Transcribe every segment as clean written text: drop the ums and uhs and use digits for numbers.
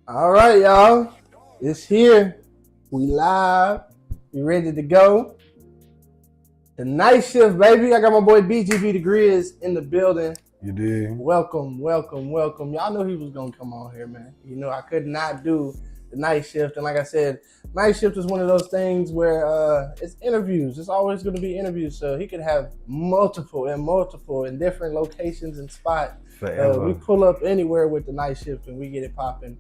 All right, y'all. It's here. We live. We ready to go. The night shift, baby. I got my boy BGBTHAGRIZZ in the building. You did? Welcome. Y'all knew he was gonna come on here, man. You know I could not do the night shift, and like I said, night shift is one of those things where it's interviews. It's always going to be interviews, so he could have multiple in different locations and spots. Forever. We pull up anywhere with the night shift, and we get it popping.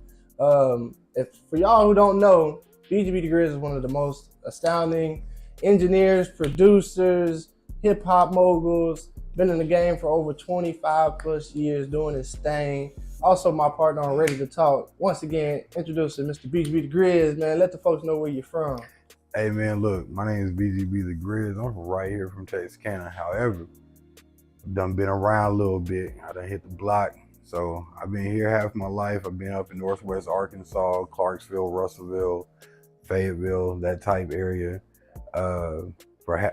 If for y'all who don't know, BGBTHAGRIZZ is one of the most astounding engineers, producers, hip hop moguls. Been in the game for over 25 plus years doing his thing. Also, my partner on Ready to Talk. Once again, introducing Mr. BGBTHAGRIZZ, man. Let the folks know where you're from. Hey, man, look, my name is BGBTHAGRIZZ. I'm right here from Texarkana. However, I've done been around a little bit. I done hit the block. So I've been here half my life. I've been up in Northwest Arkansas, Clarksville, Russellville, Fayetteville, that type area for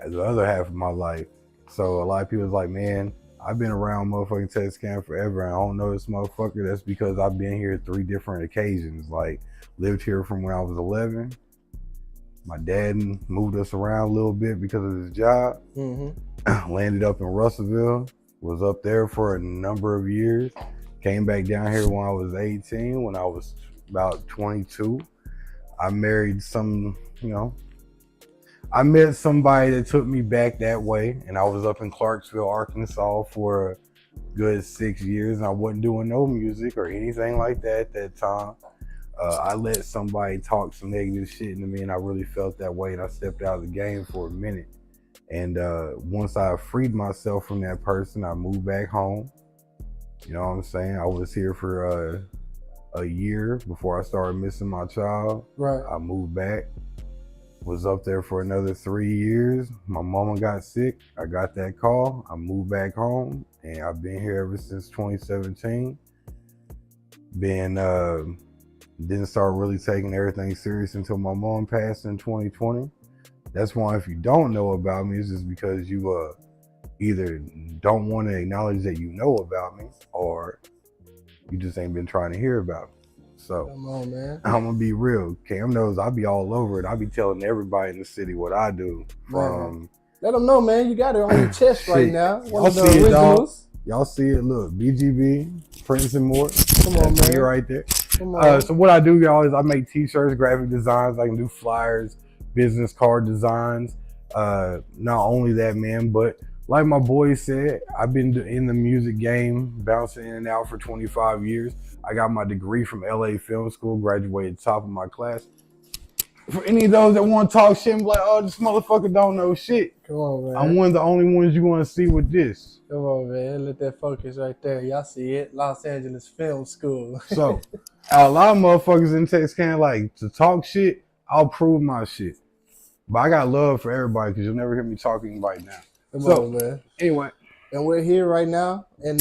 the other half of my life. So a lot of people is like, man, I've been around motherfucking Texarkana forever and I don't know this motherfucker. That's because I've been here 3 different occasions. Like, lived here from when I was 11. My dad moved us around a little bit because of his job. Landed up in Russellville, was up there for a number of years. Came back down here when I was 18, when I was about 22. I married I met somebody that took me back that way, and I was up in Clarksville, Arkansas for a good 6 years, and I wasn't doing no music or anything like that at that time. I let somebody talk some negative shit into me, and I really felt that way, and I stepped out of the game for a minute. And once I freed myself from that person, I moved back home. You know what I'm saying? I was here for a year before I started missing my child. Right. I moved back. Was up there for another 3 years. My mama got sick. I got that call. I moved back home, and I've been here ever since 2017. Didn't start really taking everything serious until my mom passed in 2020. That's why if you don't know about me, it's just because you either don't want to acknowledge that you know about me, or you just ain't been trying to hear about me. So come on, man. I'm gonna be real. Cam knows I'll be all over it. I'll be telling everybody in the city what I do. Let them know, man. You got it on your chest right now. One Y'all of the see originals. it, y'all see it. Look, BGB, Prince and Mort. Come on, man. Right there. Come on. So what I do, y'all, is I make t-shirts, graphic designs. I can do flyers, business card designs. Not only that, man, but like my boy said, I've been in the music game, bouncing in and out for 25 years. I got my degree from LA Film School, graduated top of my class. For any of those that want to talk shit and be like, oh, this motherfucker don't know shit. Come on, man. I'm one of the only ones you want to see with this. Come on, man. Let that focus right there. Y'all see it. Los Angeles Film School. So, a lot of motherfuckers in Texarkana like to talk shit. I'll prove my shit. But I got love for everybody because you'll never hear me talking right now. Come on, man. Anyway. And we're here right now in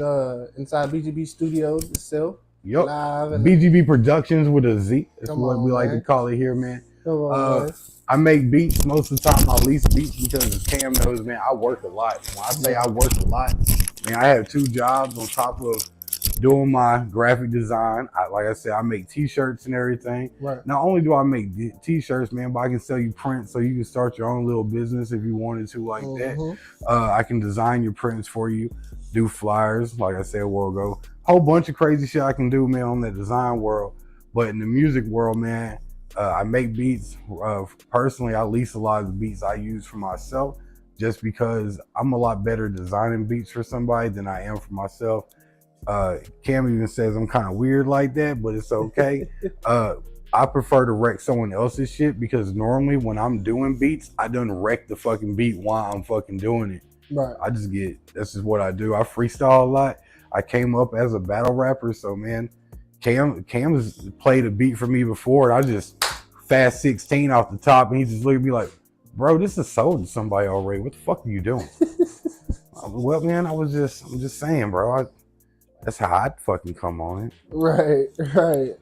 inside BGB Studios itself. Yep. Live and BGB Productions with a Z. That's what we like man. to call it here, man. Come on, man. I make beats. Most of the time I lease beats because as Cam knows, man, I work a lot. When I say I work a lot, man, I have 2 jobs on top of doing my graphic design. Like I said, I make t-shirts and everything. Right. Not only do I make t-shirts, man, but I can sell you prints so you can start your own little business if you wanted to like that. I can design your prints for you, do flyers, like I said a while ago. Whole bunch of crazy shit I can do, man, on the design world. But in the music world, man, I make beats. Personally, I lease a lot of the beats I use for myself just because I'm a lot better designing beats for somebody than I am for myself. Cam even says I'm kind of weird like that, but it's okay. I prefer to wreck someone else's shit because normally when I'm doing beats, I done wreck the fucking beat while I'm fucking doing it. Right. This is what I do. I freestyle a lot. I came up as a battle rapper, so man, Cam has played a beat for me before, and I just fast 16 off the top, and he just looked at me like, bro, this is sold to somebody already. What the fuck are you doing? Well, man, I'm just saying, bro. That's how I fucking come on it. Right.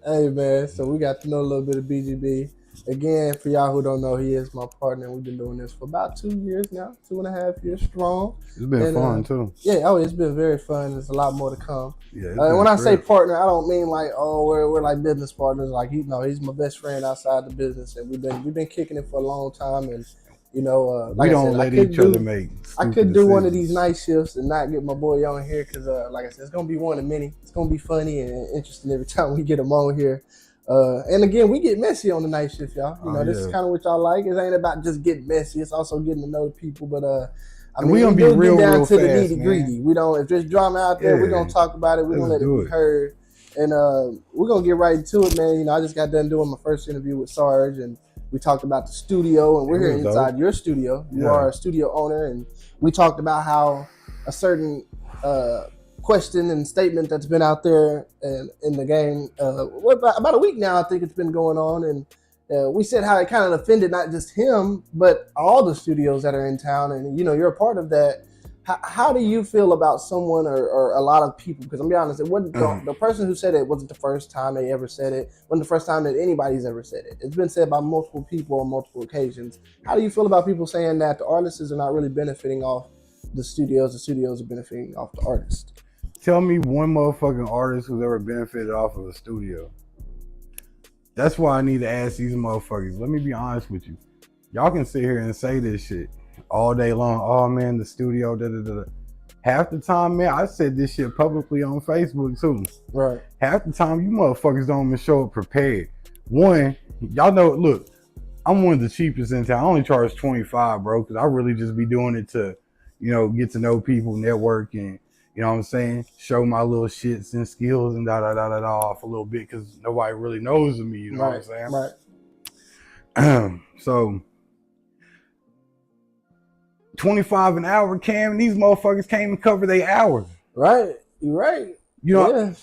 Hey, man. So we got to know a little bit of BGB. Again, for y'all who don't know, he is my partner. We've been doing this for about 2 years now, 2.5 years strong. It's been fun too. Yeah, oh, it's been very fun. There's a lot more to come. Yeah. When I say partner, I don't mean like, oh, we're like business partners. Like he's my best friend outside the business, and we've been kicking it for a long time. And like we don't let each other make. I could do one of these night shifts and not get my boy on here because, like I said, it's gonna be one of many. It's gonna be funny and interesting every time we get him on here. And again, we get messy on the night shift, y'all. This is kind of what y'all like. It ain't about just getting messy. It's also getting to know the people. But I mean, we gonna be real down to fast, the nitty gritty. We don't. If there's drama out there, we're gonna talk about it. We're gonna let it be heard. And we're gonna get right into it, man. I just got done doing my first interview with Sarge, and we talked about the studio, and we're here inside your studio. You are a studio owner, and we talked about how a certain question and statement that's been out there in the game about a week now, I think it's been going on, and we said how it kind of offended not just him but all the studios that are in town, and you're a part of that. How do you feel about someone or a lot of people? Because I'm gonna be honest, it wasn't the person who said it wasn't the first time they ever said it. Wasn't the first time that anybody's ever said it. It's been said by multiple people on multiple occasions. How do you feel about people saying that the artists are not really benefiting off the studios are benefiting off the artists? Tell me one motherfucking artist who's ever benefited off of a studio. That's why I need to ask these motherfuckers. Let me be honest with you. Y'all can sit here and say this shit all day long. Oh man, the studio, Half the time, man, I said this shit publicly on Facebook too. Right. Half the time, you motherfuckers don't even show up prepared. One, y'all know, look, I'm one of the cheapest in town. I only charge $25, bro, because I really just be doing it to, get to know people, network, and you know what I'm saying? Show my little shits and skills and off a little bit because nobody really knows of me, you know what I'm saying? Right. So, 25 an hour, Cam, these motherfuckers can't even cover their hours. Right. You're right.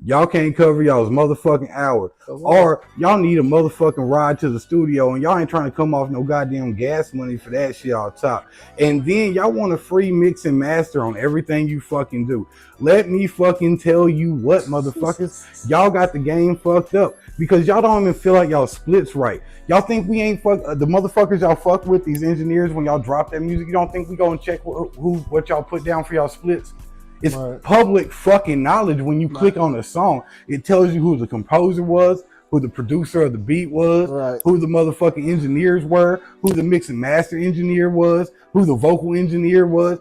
Y'all can't cover y'all's motherfucking hour. Or y'all need a motherfucking ride to the studio and y'all ain't trying to come off no goddamn gas money for that shit off top. And then y'all want a free mix and master on everything you fucking do. Let me fucking tell you what, motherfuckers. Y'all got the game fucked up because y'all don't even feel like y'all splits right. Y'all think we ain't the motherfuckers y'all fuck with, these engineers, when y'all drop that music, you don't think we go and check what y'all put down for y'all splits? It's public fucking knowledge. When you click on a song, it tells you who the composer was, who the producer of the beat was, who the motherfucking engineers were, who the mix and master engineer was, who the vocal engineer was.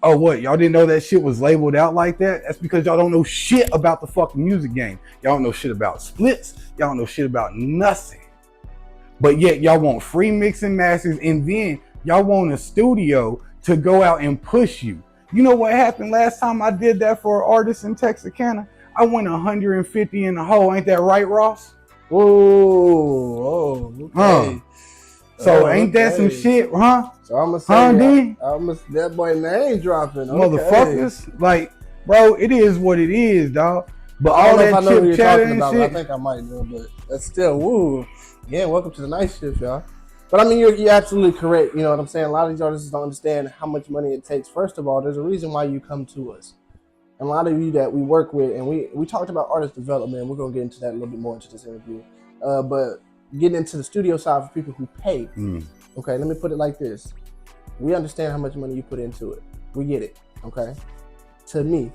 Oh, what? Y'all didn't know that shit was labeled out like that? That's because y'all don't know shit about the fucking music game. Y'all don't know shit about splits. Y'all don't know shit about nothing. But yet y'all want free mix and masters, and then y'all want a studio to go out and push you. You know what happened last time I did that for an artist in Texarkana? I went 150 in the hole. Ain't that right, Ross? Whoa, okay. So ain't that some shit, huh? So I'm gonna say that boy name dropping. Motherfuckers, like, bro, it is what it is, dog. But all that chip chatting and shit. I think I might know, but that's still woo. Again, welcome to the night shift, y'all. But I mean, you're absolutely correct. You know what I'm saying? A lot of these artists don't understand how much money it takes. First of all, there's a reason why you come to us. And a lot of you that we work with, and we talked about artist development. We're going to get into that a little bit more into this interview. But getting into the studio side for people who pay. Okay, let me put it like this. We understand how much money you put into it. We get it, okay? To me,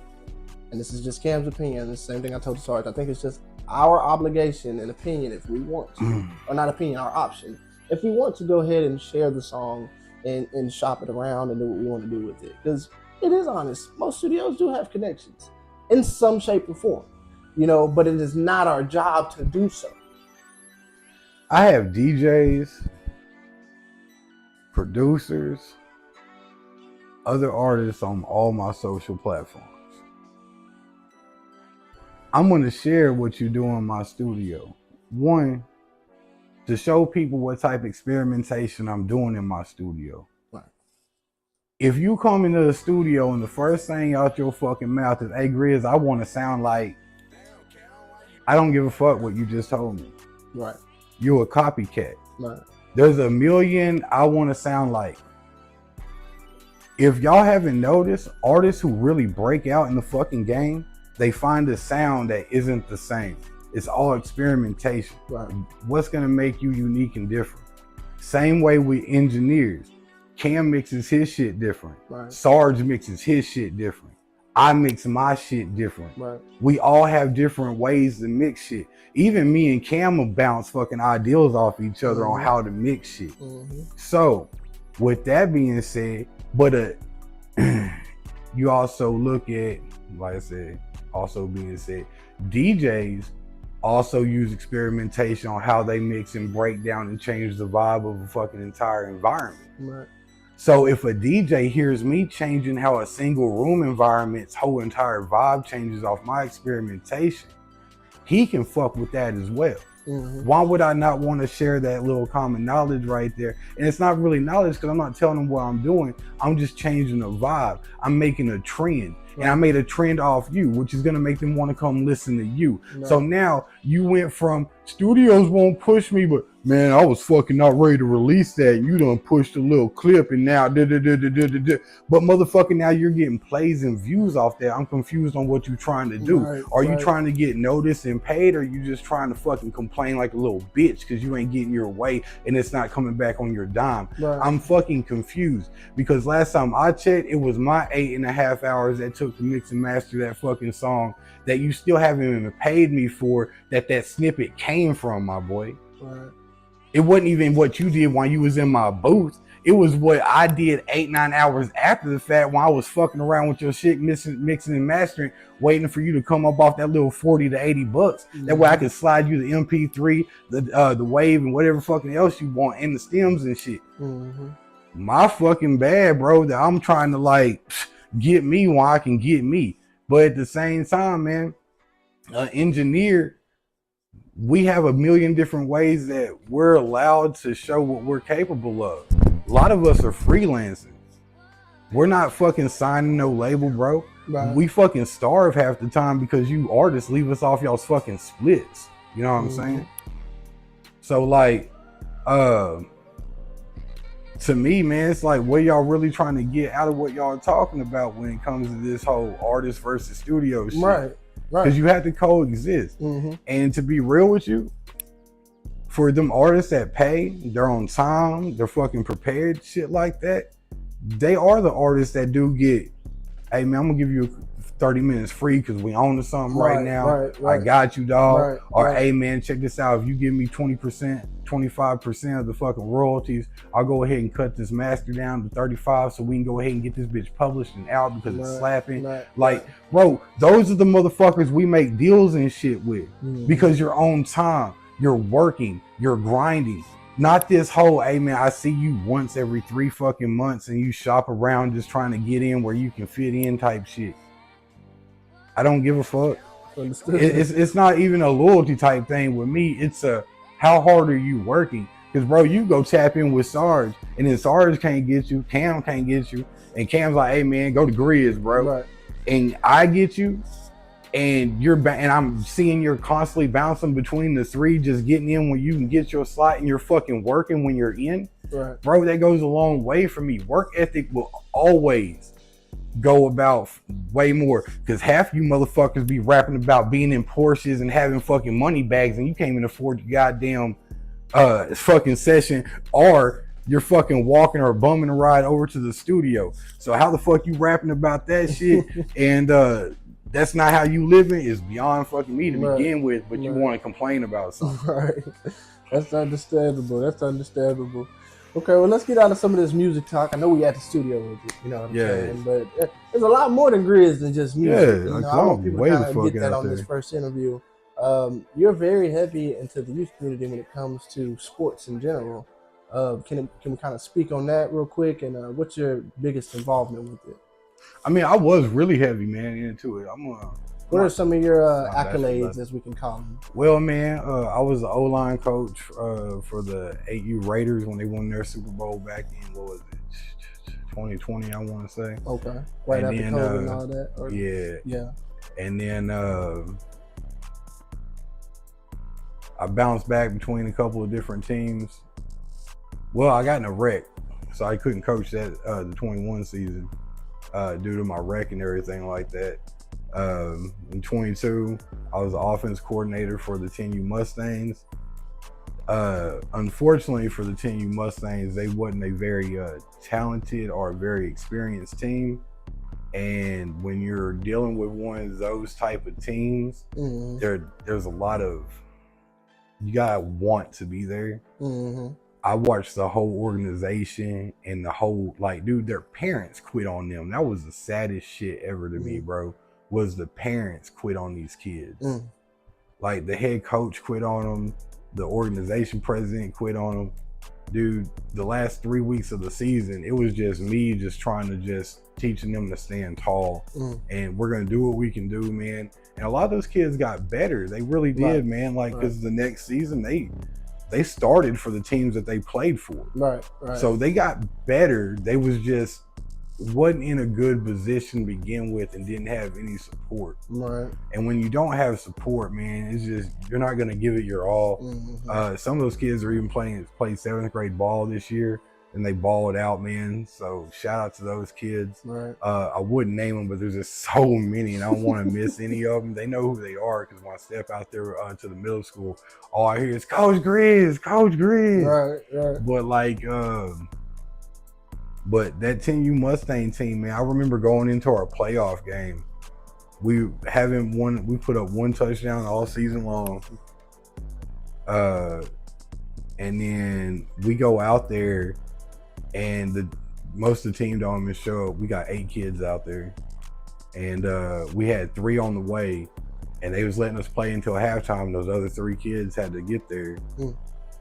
and this is just Cam's opinion, it's the same thing I told Sarge, I think it's just our obligation and opinion if we want to, or not opinion, our option. If we want to go ahead and share the song and shop it around and do what we want to do with it. Because it is honest, most studios do have connections in some shape or form, but it is not our job to do so. I have DJs, producers, other artists on all my social platforms. I'm going to share what you do in my studio. One, to show people what type of experimentation I'm doing in my studio. Right. If you come into the studio and the first thing out your fucking mouth is, hey, Grizz, I want to sound like, I don't give a fuck what you just told me. Right. You're a copycat. Right. There's a million I want to sound like. If y'all haven't noticed, artists who really break out in the fucking game, they find a sound that isn't the same. It's all experimentation. Right. What's gonna make you unique and different? Same way with engineers. Cam mixes his shit different. Right. Sarge mixes his shit different. I mix my shit different. Right. We all have different ways to mix shit. Even me and Cam will bounce fucking ideals off each other on how to mix shit. So, with that being said, but you also look at, like I said, also being said, DJs also use experimentation on how they mix and break down and change the vibe of a fucking entire environment. Right. So if a DJ hears me changing how a single room environment's whole entire vibe changes off my experimentation, he can fuck with that as well. Why would I not want to share that little common knowledge right there? And it's not really knowledge because I'm not telling them what I'm doing. I'm just changing the vibe. I'm making a trend. And I made a trend off you, which is going to make them want to come listen to you. So now you went from studios won't push me, but man, I was fucking not ready to release that. You done pushed a little clip and now But motherfucker, now you're getting plays and views off that. I'm confused on what you're trying to do. Are you trying to get noticed and paid, or are you just trying to fucking complain like a little bitch because you ain't getting your way and it's not coming back on your dime? I'm fucking confused because last time I checked, it was my 8.5 hours that took to mix and master that fucking song that you still haven't even paid me for, that snippet came from, my boy. It wasn't even what you did while you was in my booth. It was what I did 8-9 hours after the fact when I was fucking around with your shit, mixing and mastering, waiting for you to come up off that little 40 to 80 bucks. That way I could slide you the MP3, the wave, and whatever fucking else you want, and the stems and shit. My fucking bad, bro, that I'm trying to like get me while I can get me. But at the same time, man, an engineer, we have a million different ways that we're allowed to show what we're capable of. A lot of us are freelancers. We're not fucking signing no label, bro. We fucking starve half the time because you artists leave us off y'all's fucking splits. You know what I'm saying? So like, to me, man, it's like, what y'all really trying to get out of what y'all talking about when it comes to this whole artist versus studio shit? Because you have to coexist. And to be real with you, for them artists that pay, they're on time, they're fucking prepared, shit like that, they are the artists that do get, hey man, I'm gonna give you 30 minutes free because we own to something right now. I got you, dog. Or hey man, check this out. If you give me 20%, 25% of the fucking royalties, I'll go ahead and cut this master down to 35 so we can go ahead and get this bitch published and out because it's slapping. Like, bro, those are the motherfuckers we make deals and shit with because you're on time, you're working, you're grinding. Not this whole, hey man, I see you once every 3 fucking months and you shop around just trying to get in where you can fit in type shit. I don't give a fuck. It's not even a loyalty type thing with me. It's a, how hard are you working? Because bro, you go tap in with Sarge and then Sarge can't get you, Cam can't get you, and Cam's like, hey man, go to Grizz, bro. And I get you, and and I'm seeing you're constantly bouncing between the three, just getting in when you can get your slot, and you're fucking working when you're in. Bro, that goes a long way for me. Work ethic will always go about way more, because half you motherfuckers be rapping about being in Porsches and having fucking money bags and you can't even afford your goddamn fucking session, or you're fucking walking or bumming a ride over to the studio. So how the fuck you rapping about that shit and that's not how you living is beyond fucking me to begin with, but you want to complain about something. That's understandable. Okay, well, let's get out of some of this music talk. I know we at the studio with you, you know what I'm saying? But there's a lot more than Grizz than just music. You know, I want people to kind of get that on this first interview. You're very heavy into the youth community when it comes to sports in general. Can we kind of speak on that real quick? And what's your biggest involvement with it? I mean, I was really heavy, man, into it. What are some of your accolades, as we can call them? Well, man, I was the O-line coach for the 8U Raiders when they won their Super Bowl back in, what was it, 2020, I want to say. Okay. Right after COVID and all that? Or? Yeah. And then I bounced back between a couple of different teams. Well, I got in a wreck, so I couldn't coach that the 21 season due to my wreck and everything like that. In 22, I was the offense coordinator for the 10U Mustangs. Unfortunately for the 10U Mustangs, they wasn't a very talented or very experienced team. And when you're dealing with one of those type of teams, there's a lot of, you gotta want to be there. I watched the whole organization and the whole, like, dude, their parents quit on them. That was the saddest shit ever to me, bro, was the parents quit on these kids. Like, the head coach quit on them. The organization president quit on them. Dude, the last 3 weeks of the season, it was just me just trying to just teaching them to stand tall. And we're going to do what we can do, man. And a lot of those kids got better. They really did, man. Like, because the next season, they started for the teams that they played for. So they got better. They was just wasn't in a good position to begin with and didn't have any support. And when you don't have support, man, it's just, you're not going to give it your all. Some of those kids are even played 7th grade ball this year, and they balled out, man. So shout out to those kids. I wouldn't name them, but there's just so many, and I don't want to miss any of them. They know who they are, because when I step out there to the middle school, all I hear is Coach Grizz, Coach Grizz. But like, but that 10U Mustang team, man, I remember going into our playoff game. We put up 1 touchdown all season long. And then we go out there, and most of the team don't even show up. We got 8 kids out there, and we had 3 on the way, and they was letting us play until halftime. Those other 3 kids had to get there.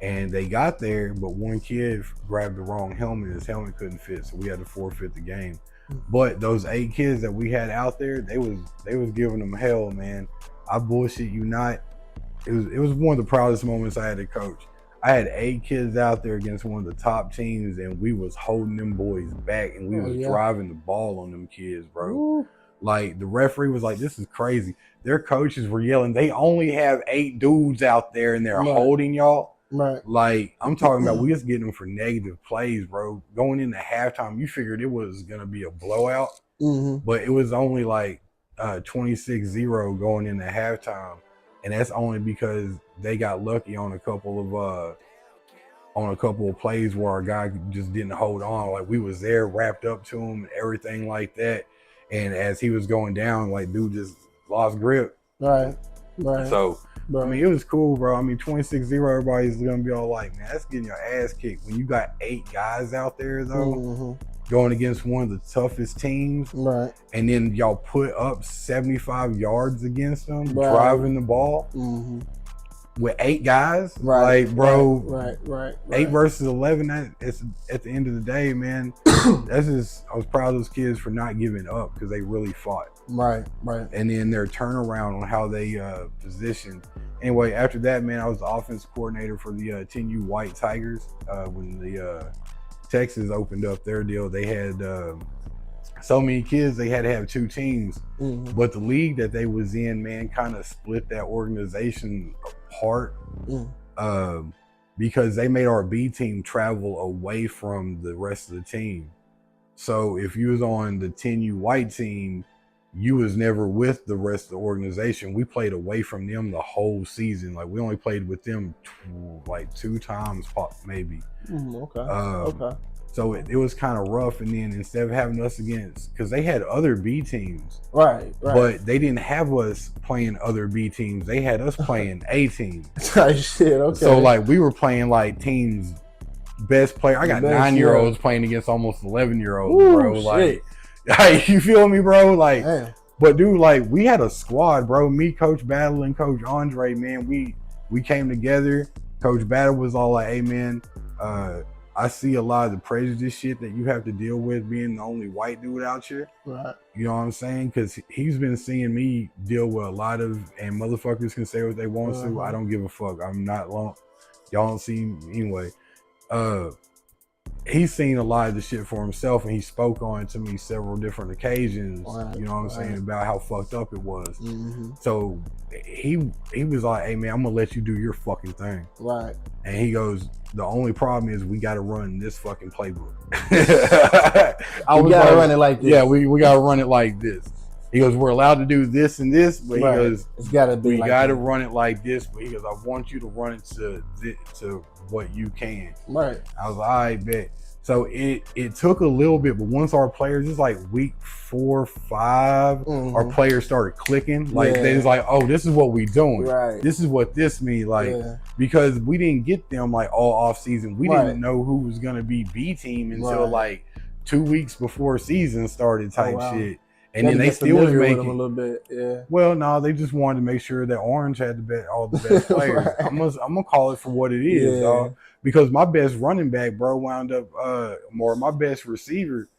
And they got there, but one kid grabbed the wrong helmet. His helmet couldn't fit, so we had to forfeit the game. But those 8 kids that we had out there, they was giving them hell, man. I bullshit you not. It was one of the proudest moments I had to coach. I had 8 kids out there against one of the top teams, and we was holding them boys back, and we was driving the ball on them kids, bro. Like, the referee was like, "This is crazy." Their coaches were yelling, "They only have 8 dudes out there, and they're holding y'all." Like, I'm talking about, we was getting them for negative plays, bro. Going into halftime, you figured it was gonna be a blowout, but it was only like 26-0 going into halftime, and that's only because they got lucky on a couple of plays where our guy just didn't hold on. Like, we was there, wrapped up to him, and everything like that. And as he was going down, like, dude just lost grip. So, I mean, it was cool, bro. I mean, 26-0, everybody's gonna be all like, man, that's getting your ass kicked. When you got 8 guys out there, though, going against one of the toughest teams, and then y'all put up 75 yards against them, driving the ball with 8 guys, like, bro, 8 versus 11. It's at the end of the day, man. That's just, I was proud of those kids for not giving up, because they really fought. And then their turnaround on how they positioned. Anyway, after that, man, I was the offense coordinator for the 10U White Tigers. When the Texas opened up their deal, they had so many kids, they had to have 2 teams. But the league that they was in, man, kind of split that organization apart, because they made our B team travel away from the rest of the team. So if you was on the 10U White team, you was never with the rest of the organization. We played away from them the whole season. Like, we only played with them like 2 times, maybe. So it was kind of rough. And then instead of having us against, because they had other B teams, but they didn't have us playing other B teams. They had us playing A team. So like, we were playing like teams best player. I got 9-year-olds playing against almost 11-year-olds, bro. Like, you feel me, bro? Like, but dude, like, we had a squad, bro. Me, Coach Battle, and Coach Andre, man, we came together. Coach Battle was all like, "Hey, man, I see a lot of the prejudice shit that you have to deal with being the only white dude out here." You know what I'm saying? Because he's been seeing me deal with a lot of, and motherfuckers can say what they want to. I don't give a fuck. I'm not long. Y'all don't see me anyway. He's seen a lot of the shit for himself, and he spoke on it to me several different occasions. You know what I'm saying, about how fucked up it was. So he was like, "Hey, man, I'm gonna let you do your fucking thing." And he goes, "The only problem is we gotta run this fucking playbook." We gotta run it like this. Yeah, we gotta run it like this. He goes, we're allowed to do this and this, but Right. he goes, It's gotta be. we like got to that. run it like this. But he goes, I want you to run it to what you can. Right. I was like, I bet. So it took a little bit, but once our players, it's like week 4 or 5, our players started clicking. Like they was like, oh, this is what we doing. Right. This is what this means. Like because we didn't get them like all off season. We didn't know who was gonna be B team until like 2 weeks before season started type shit. And then they still was making a little bit, Well, no, they just wanted to make sure that Orange had all the best players. I'm gonna call it for what it is, dog. Because my best running back, bro, wound up my best receiver,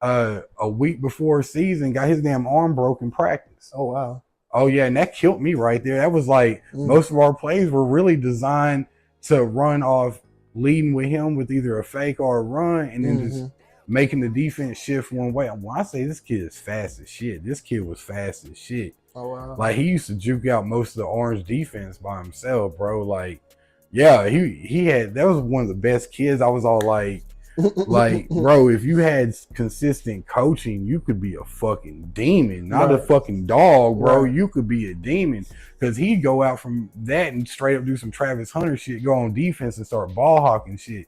a week before season, got his damn arm broke in practice. Oh wow. Oh yeah, and that killed me right there. That was like most of our plays were really designed to run off leading with him with either a fake or a run, and then just making the defense shift one way. When I say this kid is fast as shit, this kid was fast as shit. Oh wow. Like he used to juke out most of the Orange defense by himself, bro. Like, yeah, he had, that was one of the best kids. I was all like, bro, if you had consistent coaching, you could be a fucking demon, not a fucking dog, bro. You could be a demon. Because he'd go out from that and straight up do some Travis Hunter shit, go on defense and start ball hawking shit.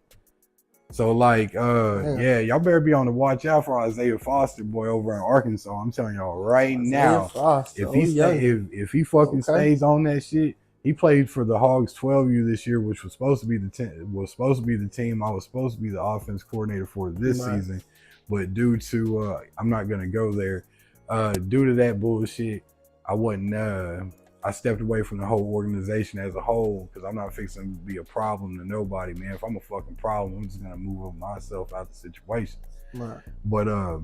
So like, yeah, y'all better be on the watch out for Isaiah Foster, boy, over in Arkansas. I'm telling y'all right now, if he fucking stays on that shit, he played for the Hogs 12U this year, which was supposed to be the team I was supposed to be the offense coordinator for this season, but due to I'm not gonna go there. Due to that bullshit, I wasn't. I stepped away from the whole organization as a whole because I'm not fixing to be a problem to nobody, man. If I'm a fucking problem, I'm just gonna move up myself out the situation. Right. But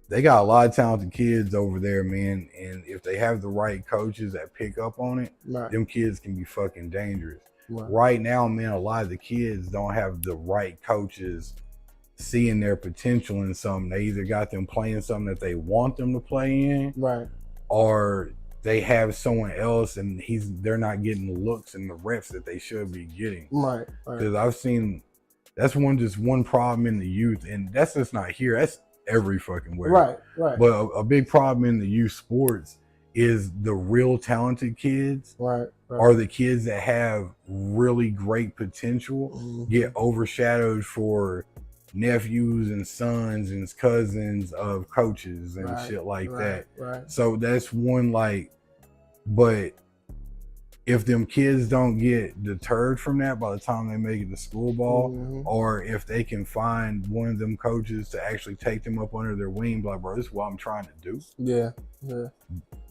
they got a lot of talented kids over there, man. And if they have the right coaches that pick up on it, them kids can be fucking dangerous. Right now, man, a lot of the kids don't have the right coaches seeing their potential in something. They either got them playing something that they want them to play in, or they have someone else and they're not getting the looks and the reps that they should be getting. Because I've seen that's one problem in the youth, and that's just not here. That's every fucking where. But a big problem in the youth sports is the real talented kids are the kids that have really great potential get overshadowed for nephews and sons and cousins of coaches and shit like that. So that's one, like, but if them kids don't get deterred from that by the time they make it to school ball, or if they can find one of them coaches to actually take them up under their wing, like, bro, this is what I'm trying to do.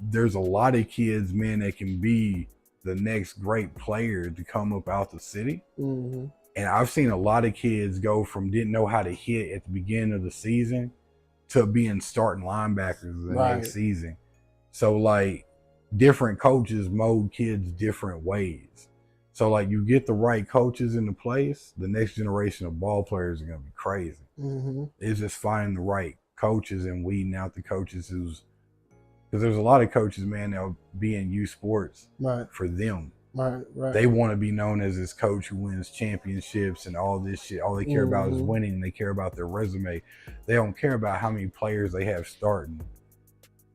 There's a lot of kids, man, that can be the next great player to come up out the city. And I've seen a lot of kids go from didn't know how to hit at the beginning of the season to being starting linebackers the next season. So like different coaches mold kids different ways. So like you get the right coaches into place, the next generation of ball players are going to be crazy. It's just finding the right coaches and weeding out the coaches because there's a lot of coaches, man, that'll be in youth sports for them. They want to be known as this coach who wins championships and all this shit. All they care about is winning. They care about their resume. They don't care about how many players they have starting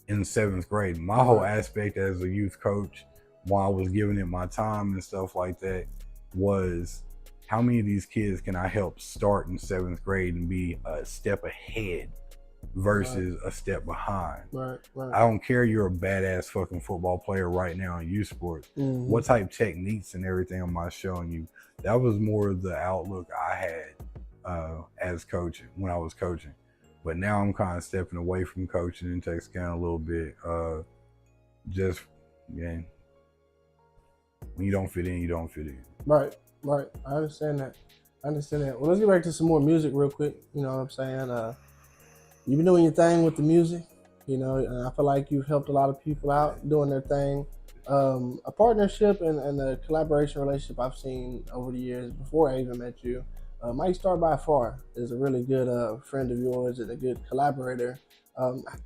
in 7th grade. My whole aspect as a youth coach, while I was giving it my time and stuff like that, was how many of these kids can I help start in 7th grade and be a step ahead versus a step behind. I don't care you're a badass fucking football player right now in youth sports. What type techniques and everything am I showing you? That was more of the outlook I had as coaching when I was coaching. But now I'm kind of stepping away from coaching and takes kind of a little bit. Just, yeah, when you don't fit in, you don't fit in. Right. I understand that. Well, let's get back to some more music real quick. You know what I'm saying? You've been doing your thing with the music, you know, and I feel like you've helped a lot of people out doing their thing. A partnership and a collaboration relationship I've seen over the years before I even met you. Mike Star by far is a really good friend of yours and a good collaborator.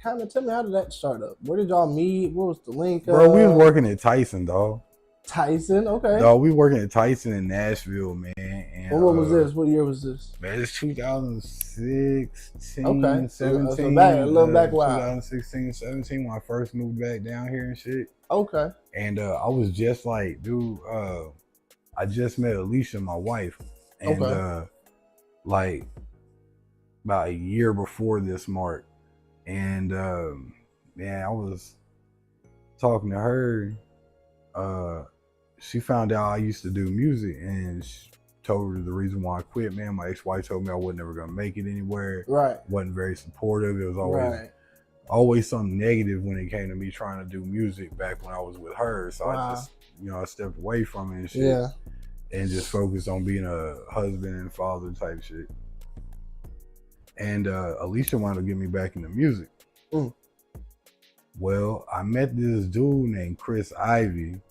Kind of tell me, how did that start up? Where did y'all meet? What was the link? Bro, we was working at Tyson, dog. Tyson, okay. No, we working at Tyson in Nashville, man. And Well, what was this? What year was this? Man, it's 2016, Okay. 17. So back a little back while. 2016, 17 when I first moved back down here and shit. Okay. And I was just like, dude, I just met Alicia, my wife. And like about a year before this mark. And man, I was talking to her. She found out I used to do music, and she told her the reason why I quit. Man, my ex-wife told me I wasn't ever gonna make it anywhere. Right. Wasn't very supportive. It was always something negative when it came to me trying to do music back when I was with her. So I just, I stepped away from it and shit. Yeah. And just focused on being a husband and father type shit. And Alicia wanted to get me back into music. Mm. Well, I met this dude named Chris Ivy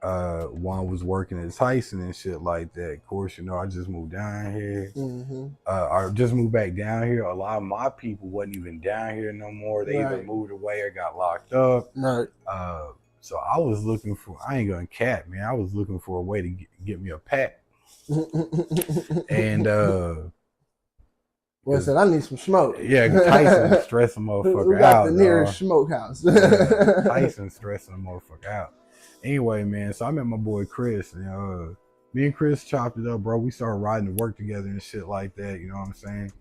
while I was working at Tyson and shit like that. Of course, I just moved down here. Mm-hmm. I just moved back down here. A lot of my people wasn't even down here no more. They either moved away or got locked up. Right. So I was looking for, I ain't gonna cap, man. I was looking for a way to get me a pack. And well, I said, I need some smoke. Yeah, Tyson stressing a motherfucker Who got out. the nearest smokehouse? Tyson stressing a motherfucker out. Anyway, man, so I met my boy Chris. And, me and Chris chopped it up, bro. We started riding to work together and shit like that. You know what I'm saying?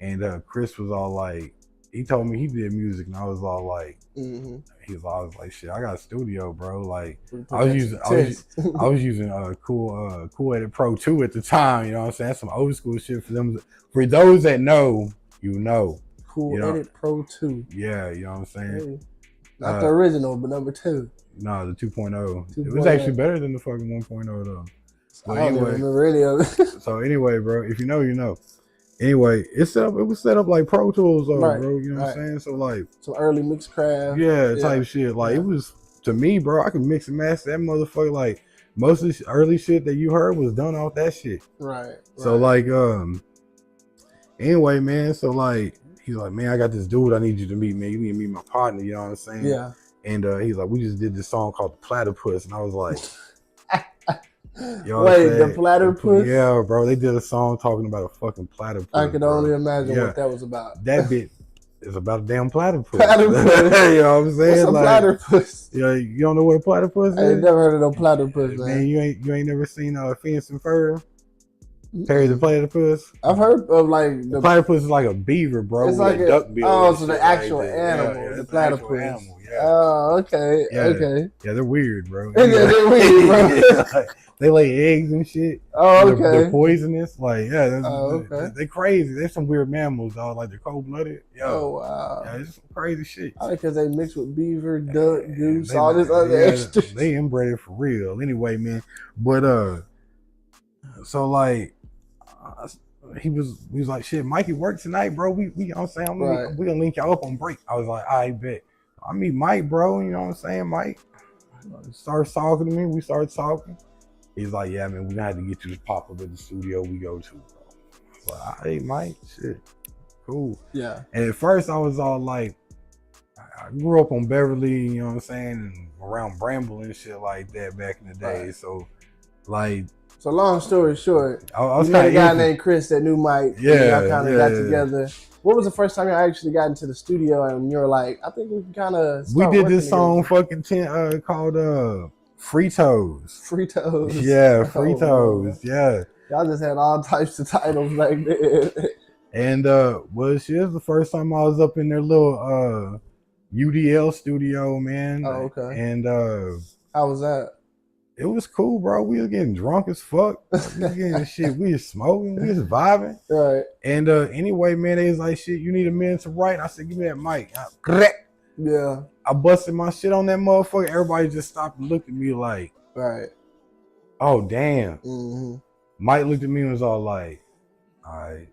And Chris was all like, he told me he did music, and I was all like, he was always like, shit, I got a studio, bro. Like, I was using Cool Edit Pro 2 at the time. You know what I'm saying? That's some old school shit for them. For those that know, Cool Edit Pro 2. Yeah, you know what I'm saying? Hey. Not the original, but number 2. No, the 2.0. It was actually better than the fucking 1.0 though. But anyway, radio. So anyway, bro, if you know, you know. Anyway, it was set up like Pro Tools though, bro. You know what I'm saying? So like some early Mixcraft. Yeah, type shit. Like it was, to me, bro, I could mix and match that motherfucker. Like most of the early shit that you heard was done off that shit. Right. So like anyway, man, so like he's like, man, I got this dude I need you to meet, man. You need to meet my partner, you know what I'm saying? Yeah. And he's like, we just did this song called The Platypus. And I was like, wait, The Platypus? Yeah, bro. They did a song talking about a fucking platypus. I could only imagine what that was about. That bit is about a damn platypus. You know what I'm saying? What's a platypus? Yeah, you don't know what a platypus is? I ain't never heard of no platypus, man. You ain't never seen Phineas and Ferb? Perry the Platypus? I've heard of like the platypus is like a beaver, bro. It's like a duck bill. Oh, so the actual animal, the platypus. Animal, yeah. Oh, okay. Yeah. Okay. Yeah, they're weird, bro. Yeah, they're weird, bro. They lay eggs and shit. Oh, okay. They're poisonous. Like, yeah, okay. They're crazy. They're some weird mammals, dog. Like they're cold-blooded. Oh, wow. Yeah, it's some crazy shit. Because they mix with beaver, duck, goose, all this other extra. They inbred it for real. Anyway, man. But so like, he was like, shit, Mikey work tonight, bro. We you know what I'm saying? We gonna link y'all up on break. I was like, I bet. I meet Mike, bro. You know what I'm saying? Mike starts talking to me. We start talking. He's like, yeah, man, we gonna have to get you to pop up at the studio we go to, bro. I was like, hey, Mike, shit, cool. Yeah. And at first I was all like, I grew up on Beverly, you know what I'm saying, and around Bramble and shit like that back in the day. So like, so long story short, I was you met a guy named Chris that knew Mike. Yeah, y'all kind of got together. What was the first time y'all actually got into the studio and you were like, I think we can kind of we did this song fucking called Fritos. Fritos. Yeah, Fritos. Yeah. Y'all just had all types of titles back then. And well, shit, it was the first time I was up in their little UDL studio, man. Oh, okay. And how was that? It was cool, bro. We was getting drunk as fuck. We was getting shit. We was smoking. We was vibing. Right. And anyway, man, they was like, shit, you need a minute to write? I said, give me that mic. Yeah. I busted my shit on that motherfucker. Everybody just stopped and looked at me like, right. Oh, damn. Mm-hmm. Mike looked at me and was all like, all right.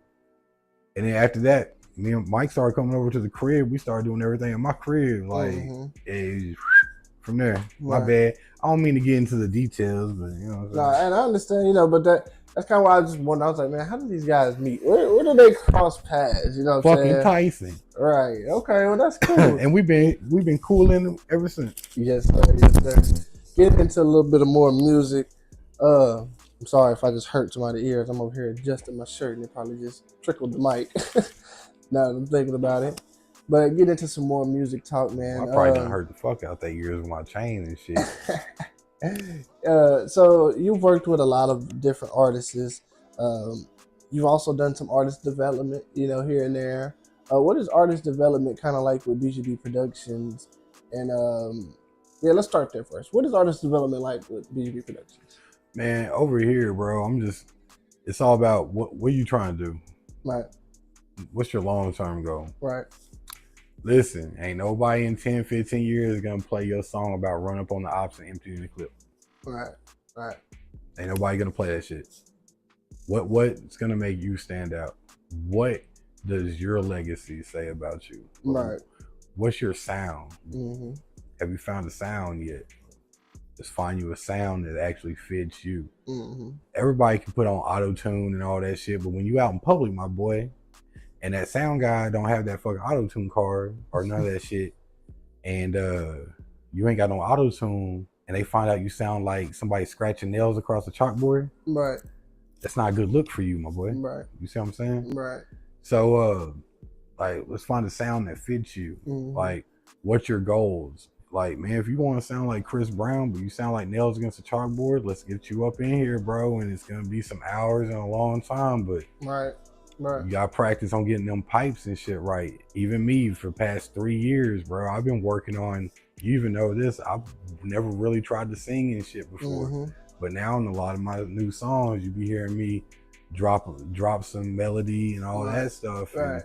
And then after that, me and Mike started coming over to the crib. We started doing everything in my crib. Like, from there. My bad. I don't mean to get into the details, but you know. No, and I understand, you know, but that's kind of why I just wondered. I was like, man, how do these guys meet? Where do they cross paths? You know what I'm saying? Fucking Tyson. Right. Okay. Well, that's cool. And we've been cooling ever since. Yes, sir. Yes, sir. get into a little bit of more music. I'm sorry if I just hurt somebody's ears. I'm over here adjusting my shirt and it probably just trickled the mic. Now that I'm thinking about it. But get into some more music talk, man. I probably done hurt the fuck out that ears with my chain and shit. So you've worked with a lot of different artists. You've also done some artist development, here and there. What is artist development kind of like with BGB Productions? And let's start there first. What is artist development like with BGB Productions? Man, over here, bro, it's all about what you trying to do. Right. What's your long-term goal? Right. Listen, ain't nobody in 10, 15 years gonna play your song about run up on the ops and emptying the clip. Right. Ain't nobody gonna play that shit. What's gonna make you stand out? What does your legacy say about you? Right. What's your sound? Mm-hmm. Have you found a sound yet? Just find you a sound that actually fits you. Mm-hmm. Everybody can put on auto-tune and all that shit, but when you out in public, my boy, and that sound guy don't have that fucking auto-tune card or none of that shit, and you ain't got no auto-tune, and they find out you sound like somebody scratching nails across the chalkboard, right? That's not a good look for you, my boy. Right. You see what I'm saying? Right. So, like, let's find a sound that fits you. Mm-hmm. Like, what's your goals? Like, man, if you want to sound like Chris Brown, but you sound like nails against a chalkboard, let's get you up in here, bro. And it's gonna be some hours and a long time, but right. You got to practice on getting them pipes and shit right. Even me, for the past 3 years, bro, I've been working on. You even know this. I've never really tried to sing and shit before, mm-hmm. but now in a lot of my new songs, you be hearing me drop some melody and all that stuff. Right. And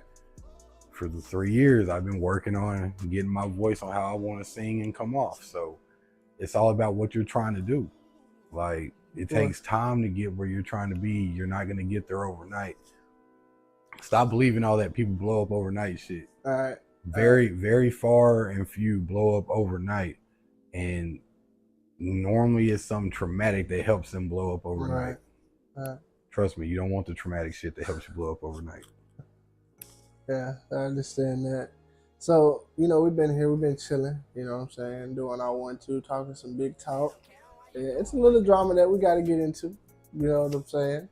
for the 3 years, I've been working on getting my voice on how I want to sing and come off. So it's all about what you're trying to do. Like, it takes time to get where you're trying to be. You're not going to get there overnight. Stop believing all that people blow up overnight shit. All right. Very far and few blow up overnight. And normally it's something traumatic that helps them blow up overnight. Right. Trust me, you don't want the traumatic shit that helps you blow up overnight. Yeah, I understand that. So, we've been here, we've been chilling, you know what I'm saying, doing our 1-2, talking some big talk. Yeah, it's a little drama that we got to get into, you know what I'm saying?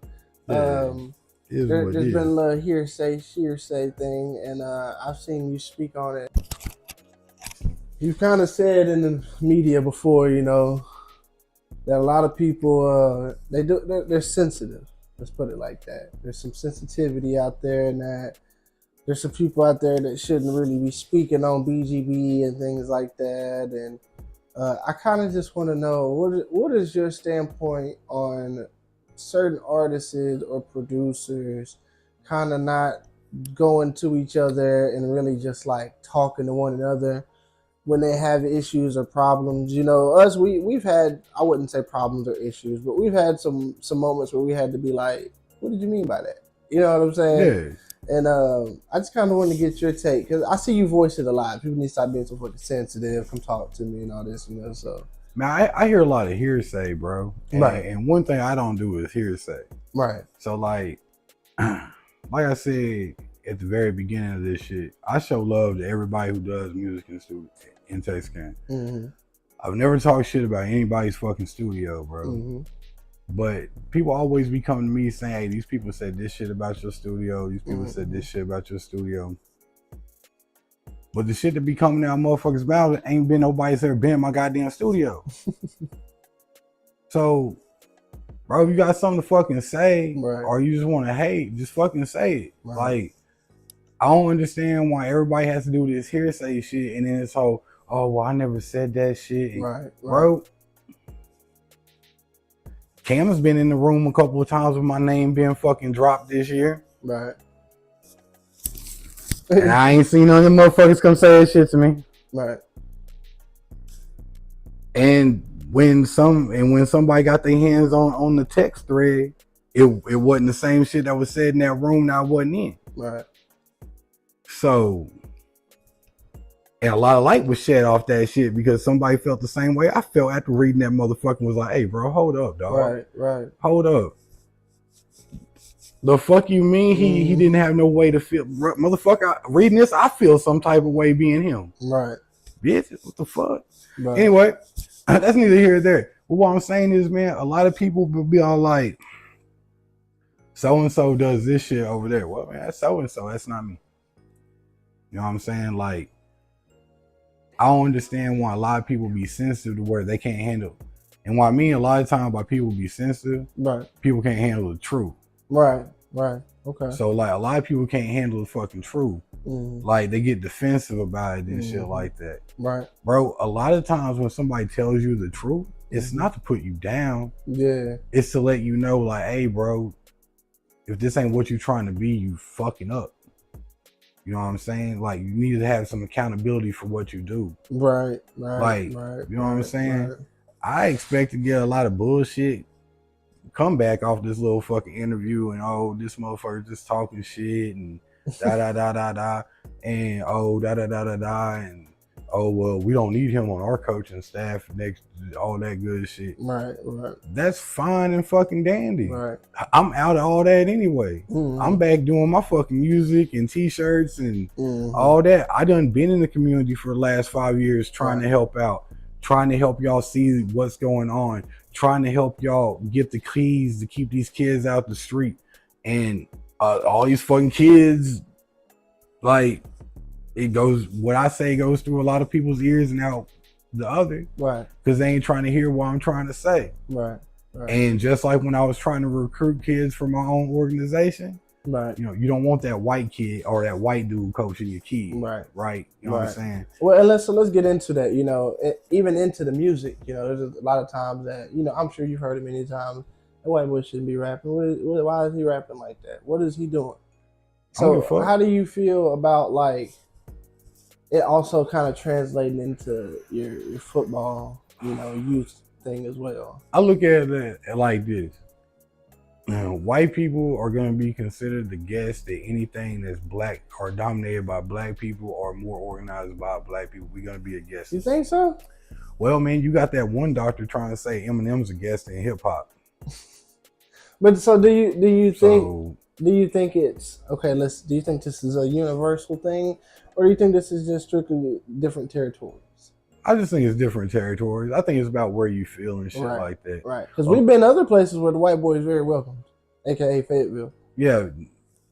Yeah, there's been a little hearsay thing, and I've seen you speak on it. You've kind of said in the media before, that a lot of people, they're sensitive. Let's put it like that. There's some sensitivity out there, and that there's some people out there that shouldn't really be speaking on BGB and things like that. And I kind of just want to know, what is your standpoint on certain artists or producers kind of not going to each other and really just like talking to one another when they have issues or problems? Us, we've had, I wouldn't say problems or issues, but we've had some moments where we had to be like, what did you mean by that? You know what I'm saying? Yeah. And I just kind of want to get your take, because I see you voice it a lot. People need to stop being so fucking sensitive. Come talk to me and all this, so. Man, I hear a lot of hearsay, bro. Right. And one thing I don't do is hearsay. Right. So, like I said at the very beginning of this shit, I show love to everybody who does music in Texas. Mm-hmm. I've never talked shit about anybody's fucking studio, bro. Mm-hmm. But people always be coming to me saying, hey, these people said this shit about your studio. These people said this shit about your studio. But the shit that be coming out motherfuckers' mouths ain't been nobody's ever been in my goddamn studio. So, bro, if you got something to fucking say, right, or you just want to hate, just fucking say it. Right. Like, I don't understand why everybody has to do this hearsay shit, and then it's whole, oh, well, I never said that shit. And, right. Bro, Cam's been in the room a couple of times with my name being fucking dropped this year. Right. And I ain't seen none of them motherfuckers come say that shit to me. Right. And when somebody got their hands on the text thread, it wasn't the same shit that was said in that room that I wasn't in. Right. So, and a lot of light was shed off that shit because somebody felt the same way I felt after reading that motherfucker. Was like, hey, bro, hold up, dog. Right. Hold up. The fuck you mean he didn't have no way to feel? Motherfucker, reading this, I feel some type of way being him. Right. Bitch, what the fuck? Right. Anyway, That's neither here nor there. But what I'm saying is, man, a lot of people will be all like, so and so does this shit over there. Well, man, that's so and so. That's not me. You know what I'm saying? Like, I don't understand why a lot of people be sensitive to where they can't handle. And what I mean a lot of times by people be sensitive, right? People can't handle the truth. Right. Okay. So like a lot of people can't handle the fucking truth. Like they get defensive about it and shit like that. Right. Bro, a lot of times when somebody tells you the truth, it's not to put you down. Yeah. It's to let you know, like, hey, bro, if this ain't what you're trying to be, you fucking up. You know what I'm saying? Like, you need to have some accountability for what you do. Right. Like, you know what I'm saying? Right. I expect to get a lot of bullshit come back off this little fucking interview and, oh, this motherfucker just talking shit and da and oh, and oh, well, we don't need him on our coaching staff next, all that good shit. Right. That's fine and fucking dandy. Right. I'm out of all that anyway. I'm back doing my fucking music and t-shirts and all that. I done been in the community for the last 5 years trying to help out, trying to help y'all see what's going on, trying to help y'all get the keys to keep these kids out the street. And all these fucking kids, like, it goes, what I say goes through a lot of people's ears and out the other. Right. Because they ain't trying to hear what I'm trying to say. Right. And just like when I was trying to recruit kids for my own organization, right. You know, you don't want that white kid or that white dude coaching your kid. Right. You know what I'm saying? Well, and let's get into that, you know, even into the music, you know, there's a lot of times that, you know, I'm sure you've heard it many times. The white boy shouldn't be rapping. Why is he rapping like that? What is he doing? So how do you feel about, like, it also kind of translating into your football, you know, youth thing as well? I look at it like this. White people are going to be considered the guests that anything that's black or dominated by black people or more organized by black people, we're going to be a guest. You think so? Well, man, you got that one doctor trying to say Eminem's a guest in hip hop. But so do you think it's okay? Do you think this is a universal thing, or do you think this is just strictly different territories? I just think it's different territories. I think it's about where you feel and shit like that. Right. Because we've been other places where the white boy is very welcomed, aka Fayetteville. Yeah.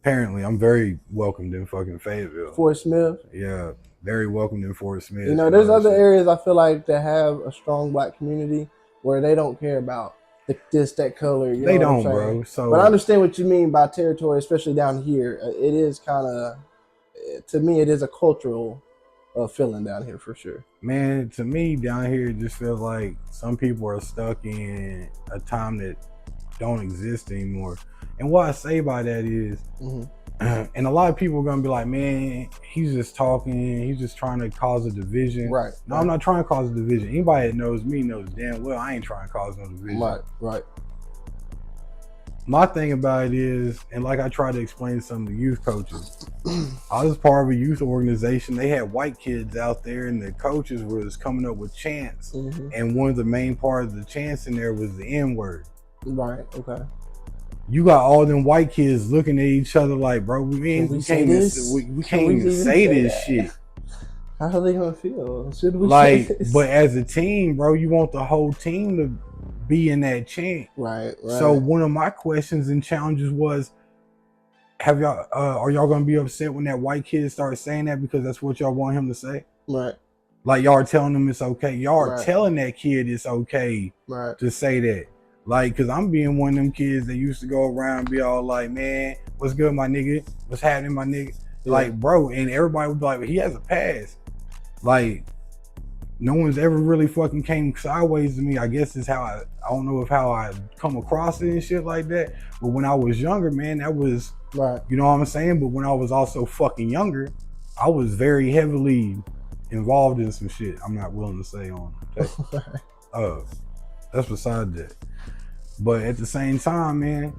Apparently, I'm very welcomed in fucking Fayetteville. Fort Smith. Yeah. Very welcomed in Fort Smith. You know, there's other areas I feel like that have a strong black community where they don't care about that color. They don't, bro. So, but I understand what you mean by territory, especially down here. It is kind of, to me, it is a cultural feeling down here for sure. Man, to me, down here, it just feels like some people are stuck in a time that don't exist anymore. And what I say by that is, and a lot of people are going to be like, man, he's just talking, he's just trying to cause a division. Right. No, I'm not trying to cause a division. Anybody that knows me knows damn well I ain't trying to cause no division. Right. My thing about it is, and like I tried to explain to some of the youth coaches, I was part of a youth organization. They had white kids out there and the coaches was coming up with chants. And one of the main parts of the chants in there was the N-word. Right, okay. You got all them white kids looking at each other like, bro, we can't even say this shit. How are they gonna feel? Should we like, say this? But as a team, bro, you want the whole team to be in that chant. Right. So one of my questions and challenges was, are y'all gonna be upset when that white kid starts saying that because that's what y'all want him to say? Right. Like y'all are telling him it's okay. Y'all are telling that kid it's okay to say that. Like, cause I'm being one of them kids that used to go around and be all like, man, what's good, my nigga? What's happening, my nigga? Yeah. Like, bro, and everybody would be like, he has a past. Like, no one's ever really fucking came sideways to me. I guess is how I don't know if how I come across it and shit like that. But when I was younger, man, that was, you know what I'm saying? But when I was also fucking younger, I was very heavily involved in some shit I'm not willing to say on tape. That's beside that. But at the same time, man,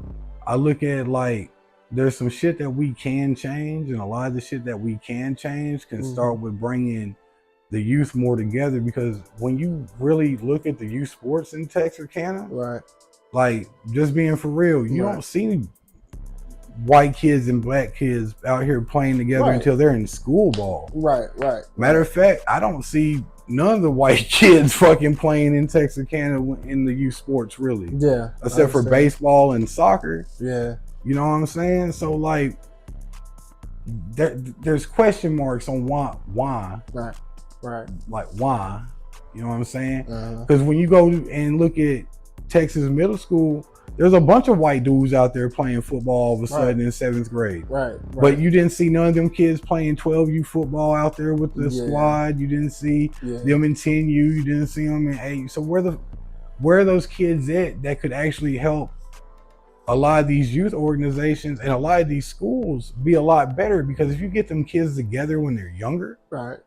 I look at like there's some shit that we can change, and a lot of the shit that we can change can start with bringing the youth more together. Because when you really look at the youth sports in Texarkana, like just being for real, you don't see white kids and black kids out here playing together until they're in school ball. Right. Matter of fact, I don't see none of the white kids fucking playing in Texarkana in the youth sports really. Yeah. Except for baseball and soccer. Yeah. You know what I'm saying? So like, there's question marks on why. Right. Like why? You know what I'm saying? Because when you go and look at Texas middle school, there's a bunch of white dudes out there playing football all of a sudden in 7th grade. Right. But you didn't see none of them kids playing 12U football out there with the squad. You didn't see them in 10U. You didn't see them in 8. So where are those kids at that could actually help a lot of these youth organizations and a lot of these schools be a lot better? Because if you get them kids together when they're younger, right,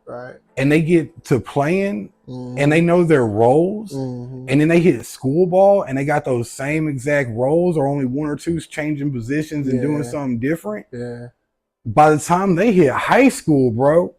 and they get to playing and they know their roles, and then they hit school ball and they got those same exact roles, or only one or two's changing positions and doing something different. Yeah. By the time they hit high school, bro,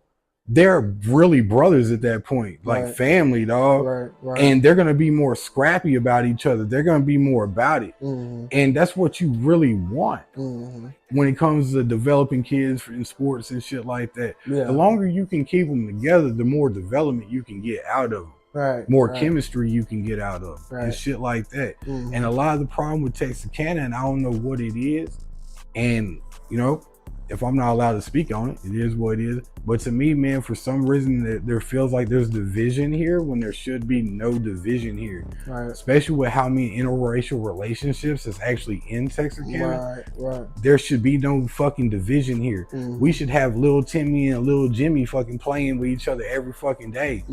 they're really brothers at that point, like family, dog. Right. And they're gonna be more scrappy about each other. They're gonna be more about it, and that's what you really want when it comes to developing kids in sports and shit like that. The longer you can keep them together, the more development you can get out of them. More chemistry you can get out of them, and shit like that. And a lot of the problem with Texarkana, and I don't know what it is, and you know, if I'm not allowed to speak on it, it is what it is. But to me, man, for some reason, there feels like there's division here when there should be no division here. Especially with how many interracial relationships is actually in Texarkana. There should be no fucking division here. We should have little Timmy and little Jimmy fucking playing with each other every fucking day.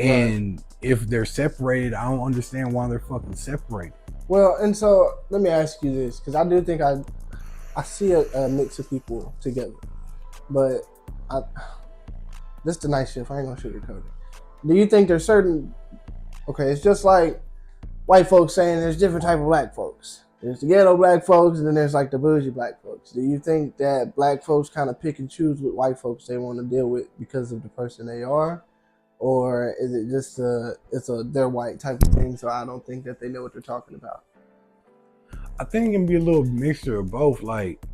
And if they're separated, I don't understand why they're fucking separated. Well, and so let me ask you this, because I do think I see a mix of people together, but this is the night shift. I ain't gonna sugarcoat it. Do you think there's certain? Okay, it's just like white folks saying there's different type of black folks. There's the ghetto black folks, and then there's like the bougie black folks. Do you think that black folks kind of pick and choose what white folks they want to deal with because of the person they are, or is it just they're white type of thing? So I don't think that they know what they're talking about. I think it can be a little mixture of both, like,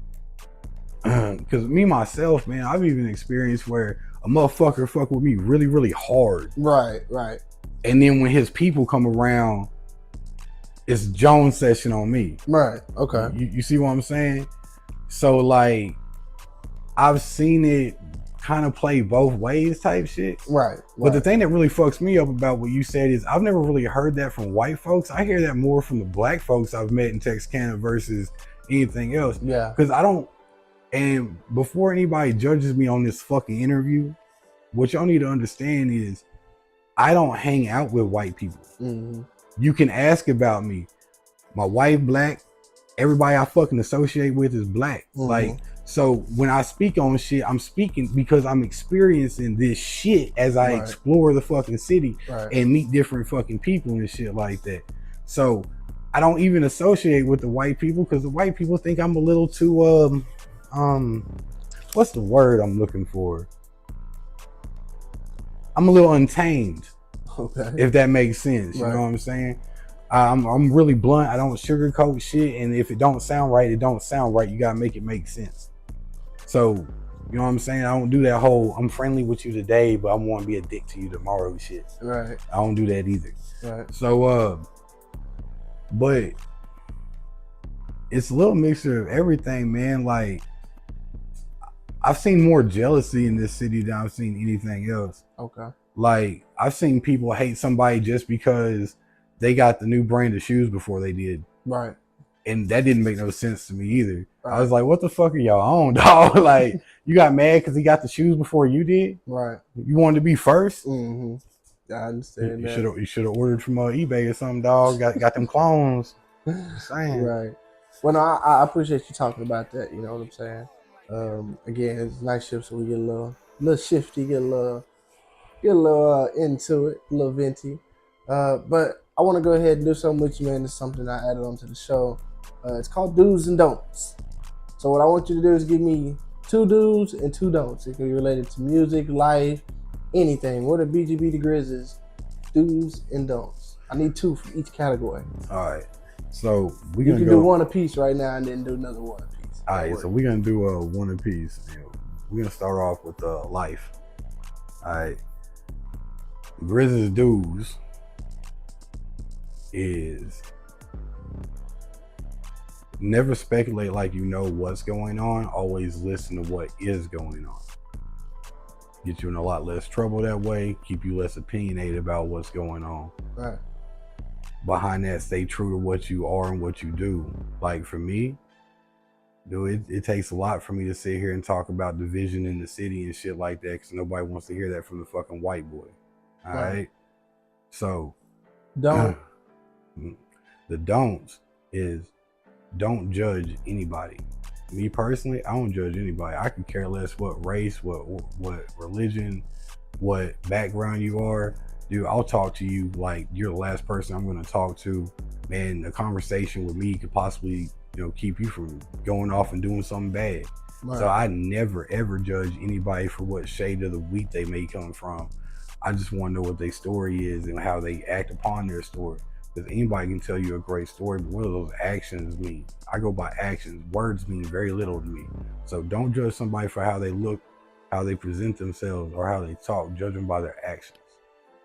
because me, myself, man, I've even experienced where a motherfucker fuck with me really, really hard. Right. And then when his people come around, it's Jones session on me. Right, okay. You see what I'm saying? So, like, I've seen it kind of play both ways type shit. Right. But the thing that really fucks me up about what you said is I've never really heard that from white folks. I hear that more from the black folks I've met in Texarkana versus anything else. Yeah. Because I don't, and before anybody judges me on this fucking interview, what y'all need to understand is I don't hang out with white people. You can ask about me. My wife black. Everybody I fucking associate with is black. Like, so when I speak on shit, I'm speaking because I'm experiencing this shit as I explore the fucking city and meet different fucking people and shit like that. So I don't even associate with the white people because the white people think I'm a little too, what's the word I'm looking for? I'm a little untamed. Okay. If that makes sense. You know what I'm saying? I'm really blunt. I don't sugarcoat shit. And if it don't sound right, it don't sound right. You gotta make it make sense. So, you know what I'm saying? I don't do that whole, I'm friendly with you today, but I want to be a dick to you tomorrow shit. Right. I don't do that either. Right. So, but it's a little mixture of everything, man. Like, I've seen more jealousy in this city than I've seen anything else. Okay. Like, I've seen people hate somebody just because they got the new brand of shoes before they did. Right. And that didn't make no sense to me either. I was like, what the fuck are y'all on, dog? Like, you got mad because he got the shoes before you did? Right. You wanted to be first? I understand that. You should have ordered from eBay or something, dog. Got them clones. Just saying. Right. Well, no, I appreciate you talking about that. You know what I'm saying? Again, it's night shift, so we get a little shifty, get a little into it, a little venti. But I want to go ahead and do something with you, man. It's something I added onto the show. It's called Do's and Don'ts. So what I want you to do is give me 2 do's and 2 don'ts. It can be related to music, life, anything. What are BGBTHAGRIZZ's do's and don'ts? I need 2 for each category. All right. So you can do one apiece right now and then do another one apiece. All right. So we're gonna do one apiece. We're gonna start off with life. All right. Grizz's dues is never speculate like you know what's going on. Always listen to what is going on. Get you in a lot less trouble that way. Keep you less opinionated about what's going on. Right. Behind that, stay true to what you are and what you do. Like for me, dude, it takes a lot for me to sit here and talk about division in the city and shit like that, because nobody wants to hear that from the fucking white boy. All right. So Don't. the don'ts is don't judge anybody. Me personally, I don't judge anybody. I could care less what race, what religion, what background you are. Dude, I'll talk to you like you're the last person I'm going to talk to. Man, a conversation with me could possibly, keep you from going off and doing something bad. Right. So I never ever judge anybody for what shade of the wheat they may come from. I just want to know what their story is and how they act upon their story. Because anybody can tell you a great story, but what do those actions mean? I go by actions. Words mean very little to me. So don't judge somebody for how they look, how they present themselves, or how they talk. Judge them by their actions.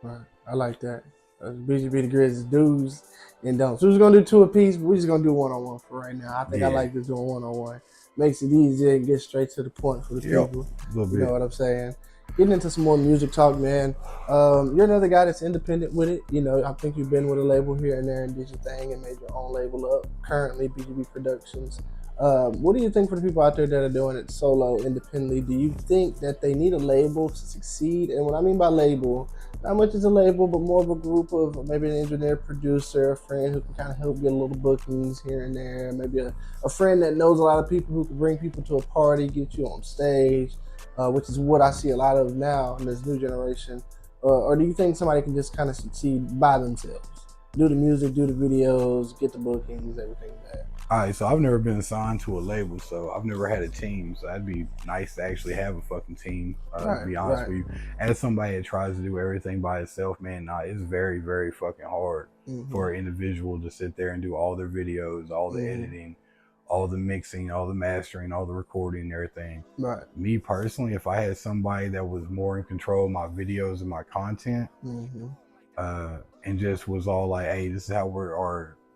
Right. I like that. BGBTHAGRIZZ dudes and don'ts. So we're going to do two apiece, but we're just going to do one-on-one for right now. I think I like this doing one-on-one. Makes it easier and get straight to the point for the people. You know what I'm saying? Getting into some more music talk, man. You're another guy that's independent with it. I think you've been with a label here and there and did your thing and made your own label up. Currently, BGB Productions. What do you think for the people out there that are doing it solo, independently? Do you think that they need a label to succeed? And what I mean by label, not much as a label, but more of a group of maybe an engineer, producer, a friend who can kind of help get a little bookings here and there. Maybe a friend that knows a lot of people who can bring people to a party, get you on stage. Which is what I see a lot of now in this new generation. Or do you think somebody can just kind of succeed by themselves? Do the music, do the videos, get the bookings, everything like that. All right, so I've never been signed to a label, so I've never had a team. So that'd be nice to actually have a fucking team, to be honest with you. As somebody that tries to do everything by itself, man, it's very, very fucking hard for an individual to sit there and do all their videos, all the editing, all the mixing, all the mastering, all the recording and everything. Right. Me personally, if I had somebody that was more in control of my videos and my content, and just was all like, hey, this is how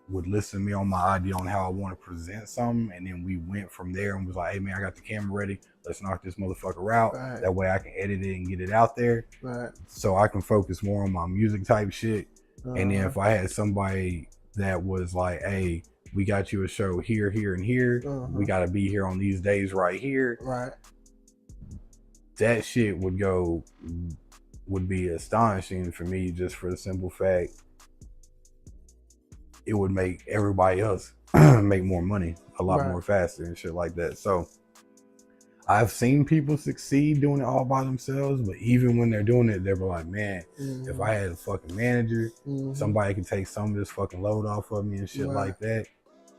would listen to me on my idea on how I want to present something, and then we went from there and was like, hey man, I got the camera ready, let's knock this motherfucker out. Right. That way I can edit it and get it out there. Right. So I can focus more on my music type shit. And then if I had somebody that was like, hey, we got you a show here, here, and here. We got to be here on these days right here. Right. That shit would be astonishing for me, just for the simple fact it would make everybody else make more money a lot more faster and shit like that. So I've seen people succeed doing it all by themselves, but even when they're doing it, they're like, man, if I had a fucking manager, somebody could take some of this fucking load off of me and shit like that.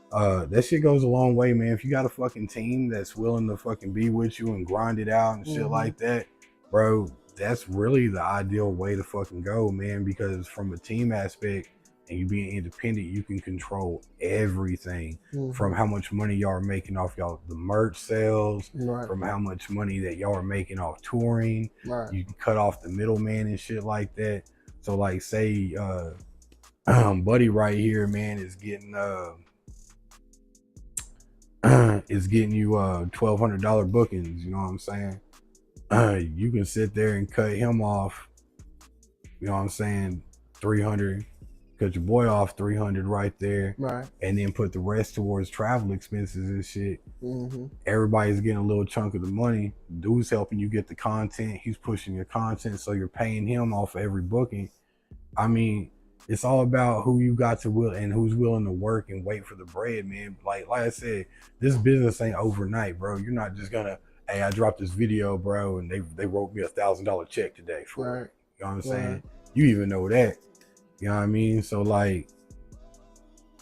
That shit goes a long way, man. If you got a fucking team that's willing to fucking be with you and grind it out and shit like that, bro, that's really the ideal way to fucking go, man. Because from a team aspect and you being independent, you can control everything from how much money y'all are making off the merch sales, from how much money that y'all are making off touring. You can cut off the middleman and shit like that. So like say Buddy right here, man, is getting you $1,200 bookings, you know what I'm saying? You can sit there and cut him off, you know what I'm saying, 300, cut your boy off 300 right there, and then put the rest towards travel expenses and shit. Everybody's getting a little chunk of the money. Dude's helping you get the content, he's pushing your content, so you're paying him off for every booking. I mean, it's all about who you got to will and who's willing to work and wait for the bread, man. Like I said, this business ain't overnight, bro. You're not just gonna, hey, I dropped this video, bro, and they wrote me $1,000 check today for it. You know what I'm saying? You even know that. You know what I mean? So like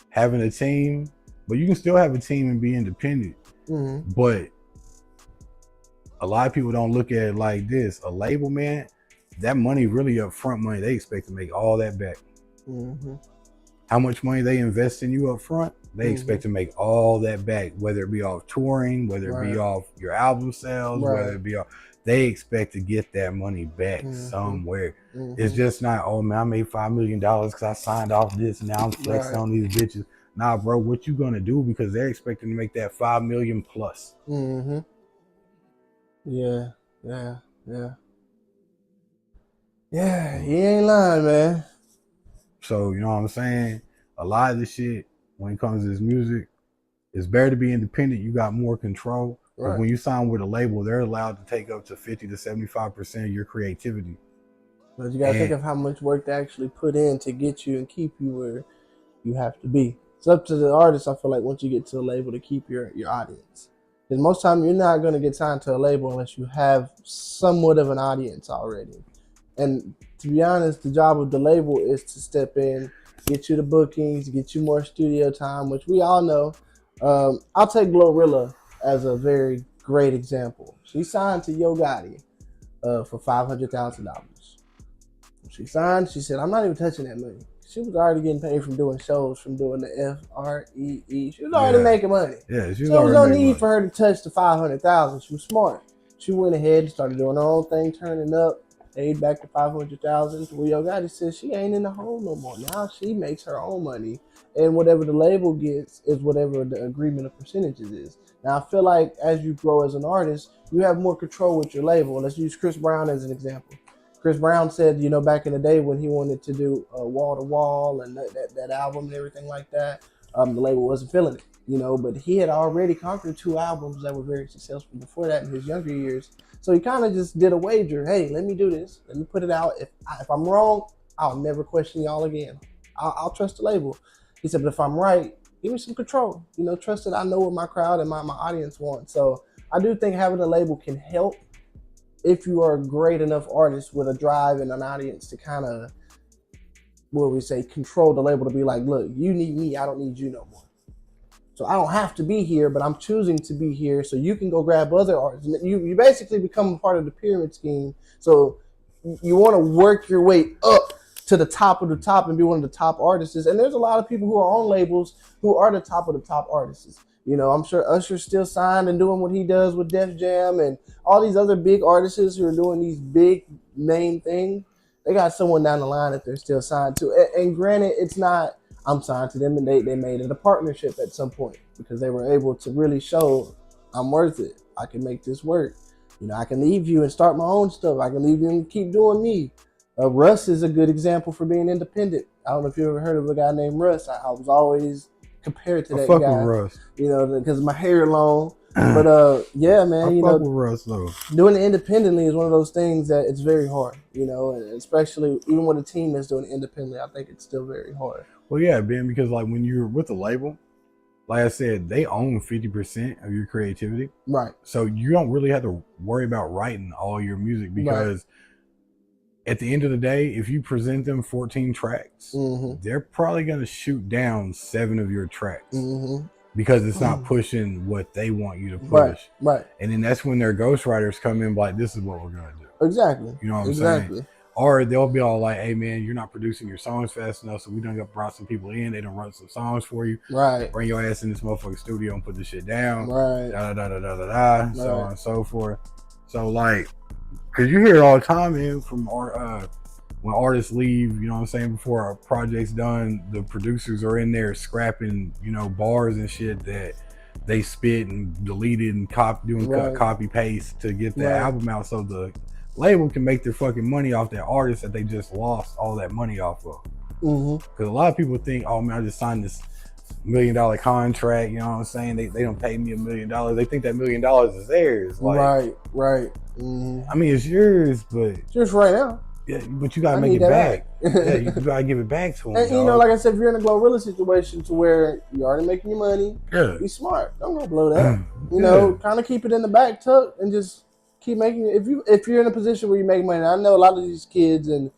having a team, but you can still have a team and be independent. But a lot of people don't look at it like this. A label, man, that money really upfront money. They expect to make all that back. how much money they invest in you up front, they expect to make all that back, whether it be off touring, whether it be off your album sales, whether it be off, they expect to get that money back somewhere. It's just not, oh man, I made $5 million because I signed off this and now I'm flexing on these bitches. Nah, bro, what you gonna do? Because they're expecting to make that 5 million plus. Yeah, he ain't lying, man. So, you know what I'm saying? A lot of the shit, when it comes to this music, it's better to be independent. You got more control. But when you sign with a label, they're allowed to take up to 50 to 75% of your creativity. But you gotta think of how much work they actually put in to get you and keep you where you have to be. It's up to the artist, I feel like, once you get to a label, to keep your audience. Because most time you're not gonna get signed to a label unless you have somewhat of an audience already. And to be honest, the job of the label is to step in, get you the bookings, get you more studio time, which we all know. I'll take Glorilla as a very great example. She signed to Yo Gotti for $500,000. She signed, she said, I'm not even touching that money. She was already getting paid from doing shows, from doing the FREE. She was already making money. Yeah, so there was no need for her to touch the $500,000. She was smart. She went ahead and started doing her own thing, turning up, paid back the $500,000. To where Yo Gotti says she ain't in the hole no more. Now she makes her own money, and whatever the label gets is whatever the agreement of percentages is. Now I feel like as you grow as an artist, you have more control with your label. Let's use Chris Brown as an example. Chris Brown said, you know, back in the day when he wanted to do Wall to Wall and that album and everything like that, the label wasn't feeling it, you know, but he had already conquered 2 albums that were very successful before that in his younger years. So he kind of just did a wager. Hey, let me do this. Let me put it out. If I'm wrong, I'll never question y'all again. I'll trust the label. He said, but if I'm right, give me some control. You know, trust that I know what my crowd and my audience wants. So I do think having a label can help if you are a great enough artist with a drive and an audience to kind of, what we say, control the label, to be like, look, you need me, I don't need you no more. So I don't have to be here, but I'm choosing to be here so you can go grab other artists. You basically become a part of the pyramid scheme. So you want to work your way up to the top of the top and be one of the top artists. And there's a lot of people who are on labels who are the top of the top artists. You know, I'm sure Usher's still signed and doing what he does with Def Jam, and all these other big artists who are doing these big name things. They got someone down the line that they're still signed to. And granted, it's not, I'm signed to them, and they made it a partnership at some point because they were able to really show I'm worth it. I can make this work. You know, I can leave you and start my own stuff. I can leave you and keep doing me. Russ is a good example for being independent. I don't know if you ever heard of a guy named Russ. I was always compared to that guy. With Russ. You know, because my hair long. But yeah, man, you know, with Russ, though. Doing it independently is one of those things that it's very hard, you know, and especially even with a team that's doing it independently, I think it's still very hard. Well, yeah, Ben, because like when you're with a label, like I said, they own 50% of your creativity. Right. So you don't really have to worry about writing all your music because at the end of the day, if you present them 14 tracks, they're probably going to shoot down 7 of your tracks because it's not pushing what they want you to push. Right. And then that's when their ghostwriters come in like, this is what we're going to do. Exactly. You know what I'm saying? Or they'll be all like, hey, man, you're not producing your songs fast enough, so we done brought some people in. They done run some songs for you. Right. Bring your ass in this motherfucking studio and put this shit down. Right. Da-da-da-da-da-da, so on and so forth. So, like, because you hear it all the time, man, from when artists leave, you know what I'm saying, before our project's done, the producers are in there scrapping, you know, bars and shit that they spit and deleted and copy paste to get the album out, so the label can make their fucking money off that artist that they just lost all that money off of. Because a lot of people think, oh man, I just signed this $1 million contract, you know what I'm saying? They don't pay me $1 million. They think that $1 million is theirs. Like, right. I mean, it's yours, but it's yours right now. Yeah, but you gotta make it back. Yeah, you gotta give it back to them. And you know, like I said, if you're in a Glorilla situation to where you're already making your money, be smart. Don't go blow that. You know, kind of keep it in the back tuck and just keep making it. If you're in a position where you make money, I know a lot of these kids and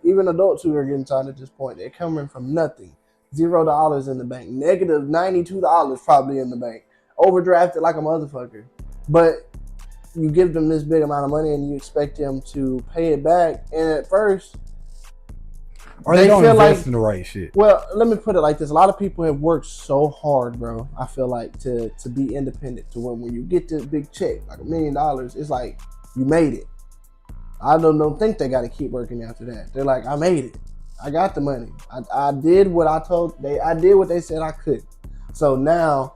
even adults who are getting signed at this point, they're coming from nothing. $0 in the bank, negative $92 probably in the bank, overdrafted like a motherfucker. But you give them this big amount of money and you expect them to pay it back. And at first, Or they don't invest in the right shit. Well, let me put it like this: a lot of people have worked so hard, bro. I feel like to be independent, to when you get this big check, like $1 million, it's like you made it. I don't think they got to keep working after that. They're like, I made it. I got the money. I did what I did what they said I could. So now,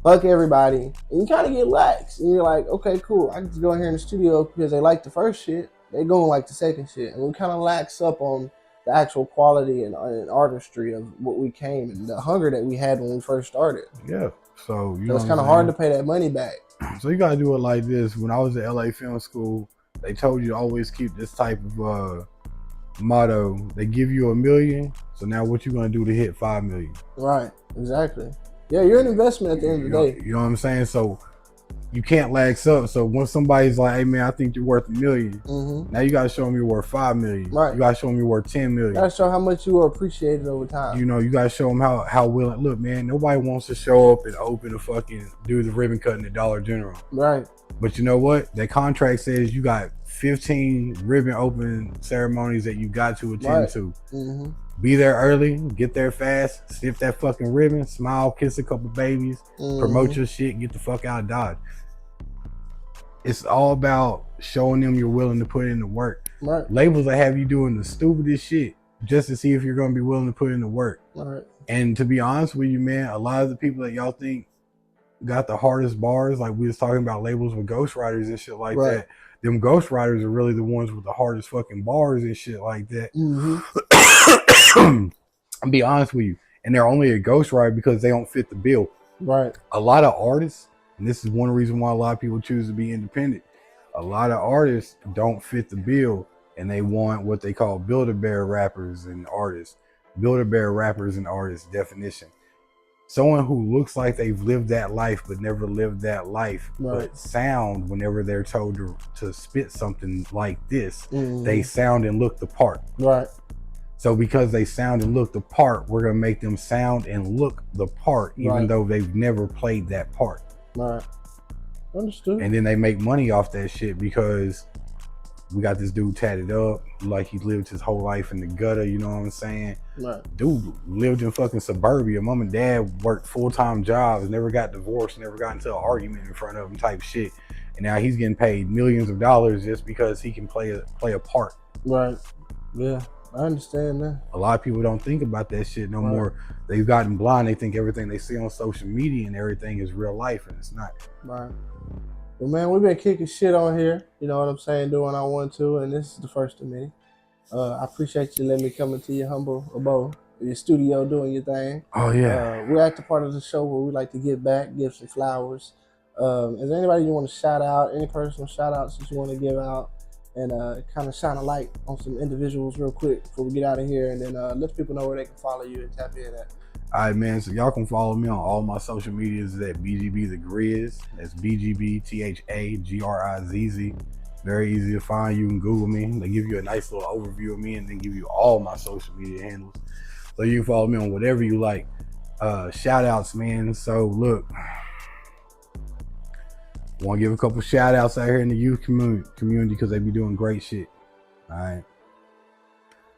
fuck everybody. And you kind of get lax. And you're like, okay, cool. I can just go in here in the studio because they like the first shit. They going like the second shit. And we kind of lax up on the actual quality and artistry of what we came and the hunger that we had when we first started. Yeah. So it's kind of hard to pay that money back. So you got to do it like this. When I was at LA Film School, they told you to always keep this type of motto. They give you $1 million, so now what you gonna do to hit 5 million? Right, exactly. Yeah, you're an investment at the end of the day. You know what I'm saying? So you can't lax up. So when somebody's like, hey man, I think you're worth $1 million, now you gotta show them you're worth 5 million. Right. You gotta show them you're worth 10 million. You gotta show how much you are appreciated over time. You know, you gotta show them how willing. Look, man, nobody wants to show up and open do the ribbon cutting at Dollar General. Right. But you know what? That contract says you got 15 ribbon opening ceremonies that you got to attend to. Be there early, get there fast, sniff that fucking ribbon, smile, kiss a couple babies, promote your shit, get the fuck out of Dodge. It's all about showing them you're willing to put in the work. Right. Labels that have you doing the stupidest shit just to see if you're going to be willing to put in the work. Right. And to be honest with you, man, a lot of the people that y'all think got the hardest bars, like we was talking about labels with ghostwriters and shit like that. Them ghostwriters are really the ones with the hardest fucking bars and shit like that. I'll be honest with you. And they're only a ghostwriter because they don't fit the bill. Right. A lot of artists, and this is one reason why a lot of people choose to be independent, a lot of artists don't fit the bill and they want what they call Build-A-Bear rappers and artists. Build-A-Bear rappers and artists definition. Someone who looks like they've lived that life but never lived that life, but sound whenever they're told to spit something like this, they sound and look the part. Right. So because they sound and look the part, we're gonna make them sound and look the part, even though they've never played that part. Right. Understood. And then they make money off that shit because we got this dude tatted up like he lived his whole life in the gutter, you know what I'm saying? Right. Dude lived in fucking suburbia. Mom and dad worked full-time jobs, never got divorced, never got into an argument in front of him type shit. And now he's getting paid millions of dollars just because he can play a part. Right. Yeah, I understand that. A lot of people don't think about that shit no more. They've gotten blind. They think everything they see on social media and everything is real life, and it's not. Right. Well, man, we've been kicking shit on here. You know what I'm saying? Doing I want to, and this is the first of many. I appreciate you letting me come into your humble abode, your studio, doing your thing. Oh yeah. We're at the part of the show where we like to give back, give some flowers. Is there anybody you want to shout out? Any personal shout outs that you want to give out, and kind of shine a light on some individuals real quick before we get out of here, and then let people know where they can follow you and tap in at. All right, man. So y'all can follow me on all my social medias at BGBTHAGRIZZ. That's BGBTHAGRIZZ. Very easy to find. You can Google me. They give you a nice little overview of me and then give you all my social media handles. So you can follow me on whatever you like. Shout outs, man. So look, want to give a couple shout outs out here in the youth community because they be doing great shit. All right.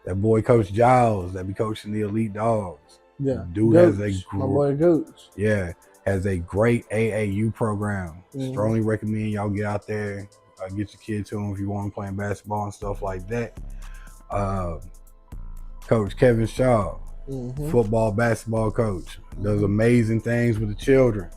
That boy Coach Giles that be coaching the Elite Dogs. Yeah, dude Gooch, has my boy Gooch. Yeah, has a great AAU program. Strongly recommend y'all get out there, get your kid to him if you want him playing basketball and stuff like that. Coach Kevin Shaw, football, basketball coach, does amazing things with the children.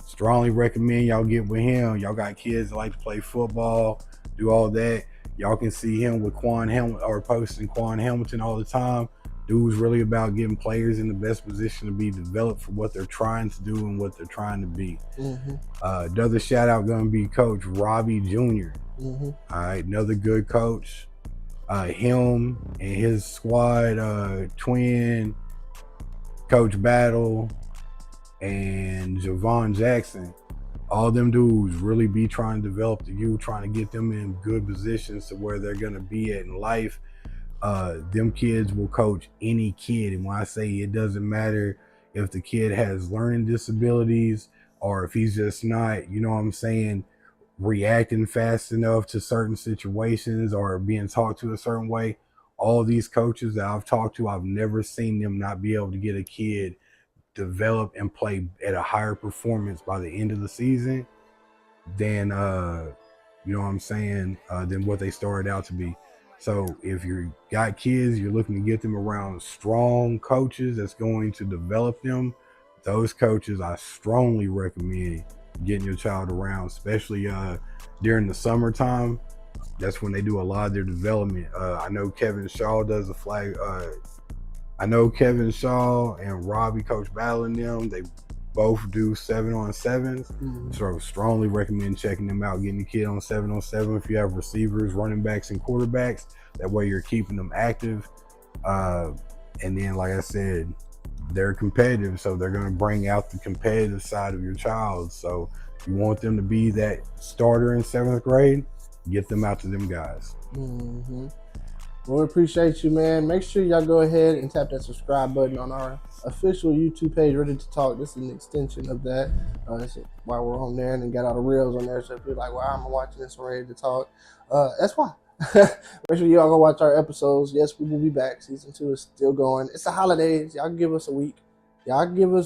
Strongly recommend y'all get with him. Y'all got kids that like to play football, do all that. Y'all can see him with Quan Hamilton or posting Quan Hamilton all the time. Dude's really about getting players in the best position to be developed for what they're trying to do and what they're trying to be. Another shout out gonna be Coach Robbie Jr. All right, another good coach. Him and his squad, Twin, Coach Battle, and Javon Jackson. All them dudes really be trying to develop the youth, trying to get them in good positions to where they're gonna be at in life. Them kids will coach any kid, and when I say it doesn't matter if the kid has learning disabilities or if he's just not, you know what I'm saying, reacting fast enough to certain situations or being taught to a certain way, all these coaches that I've talked to, I've never seen them not be able to get a kid develop and play at a higher performance by the end of the season than you know what I'm saying, than what they started out to be. So if you got kids, you're looking to get them around strong coaches that's going to develop them. Those coaches, I strongly recommend getting your child around, especially during the summertime. That's when they do a lot of their development. I know Kevin Shaw does a flag. I know Kevin Shaw and Robbie, Coach Battle and them, they both do 7-on-7s. So I strongly recommend checking them out, getting the kid on 7-on-7 if you have receivers, running backs, and quarterbacks. That way you're keeping them active. And then, like I said, they're competitive, so they're going to bring out the competitive side of your child. So if you want them to be that starter in 7th grade, get them out to them guys. Well, we appreciate you, man. Make sure y'all go ahead and tap that subscribe button on our official YouTube page, Ready to Talk. This is an extension of that. That's why we're on there, and then got all the reels on there. So if you're like, "Wow, I'm watching this on Ready to Talk," that's why. Make sure y'all go watch our episodes. Yes, we will be back. Season 2 is still going. It's the holidays. Y'all give us a week. Y'all give us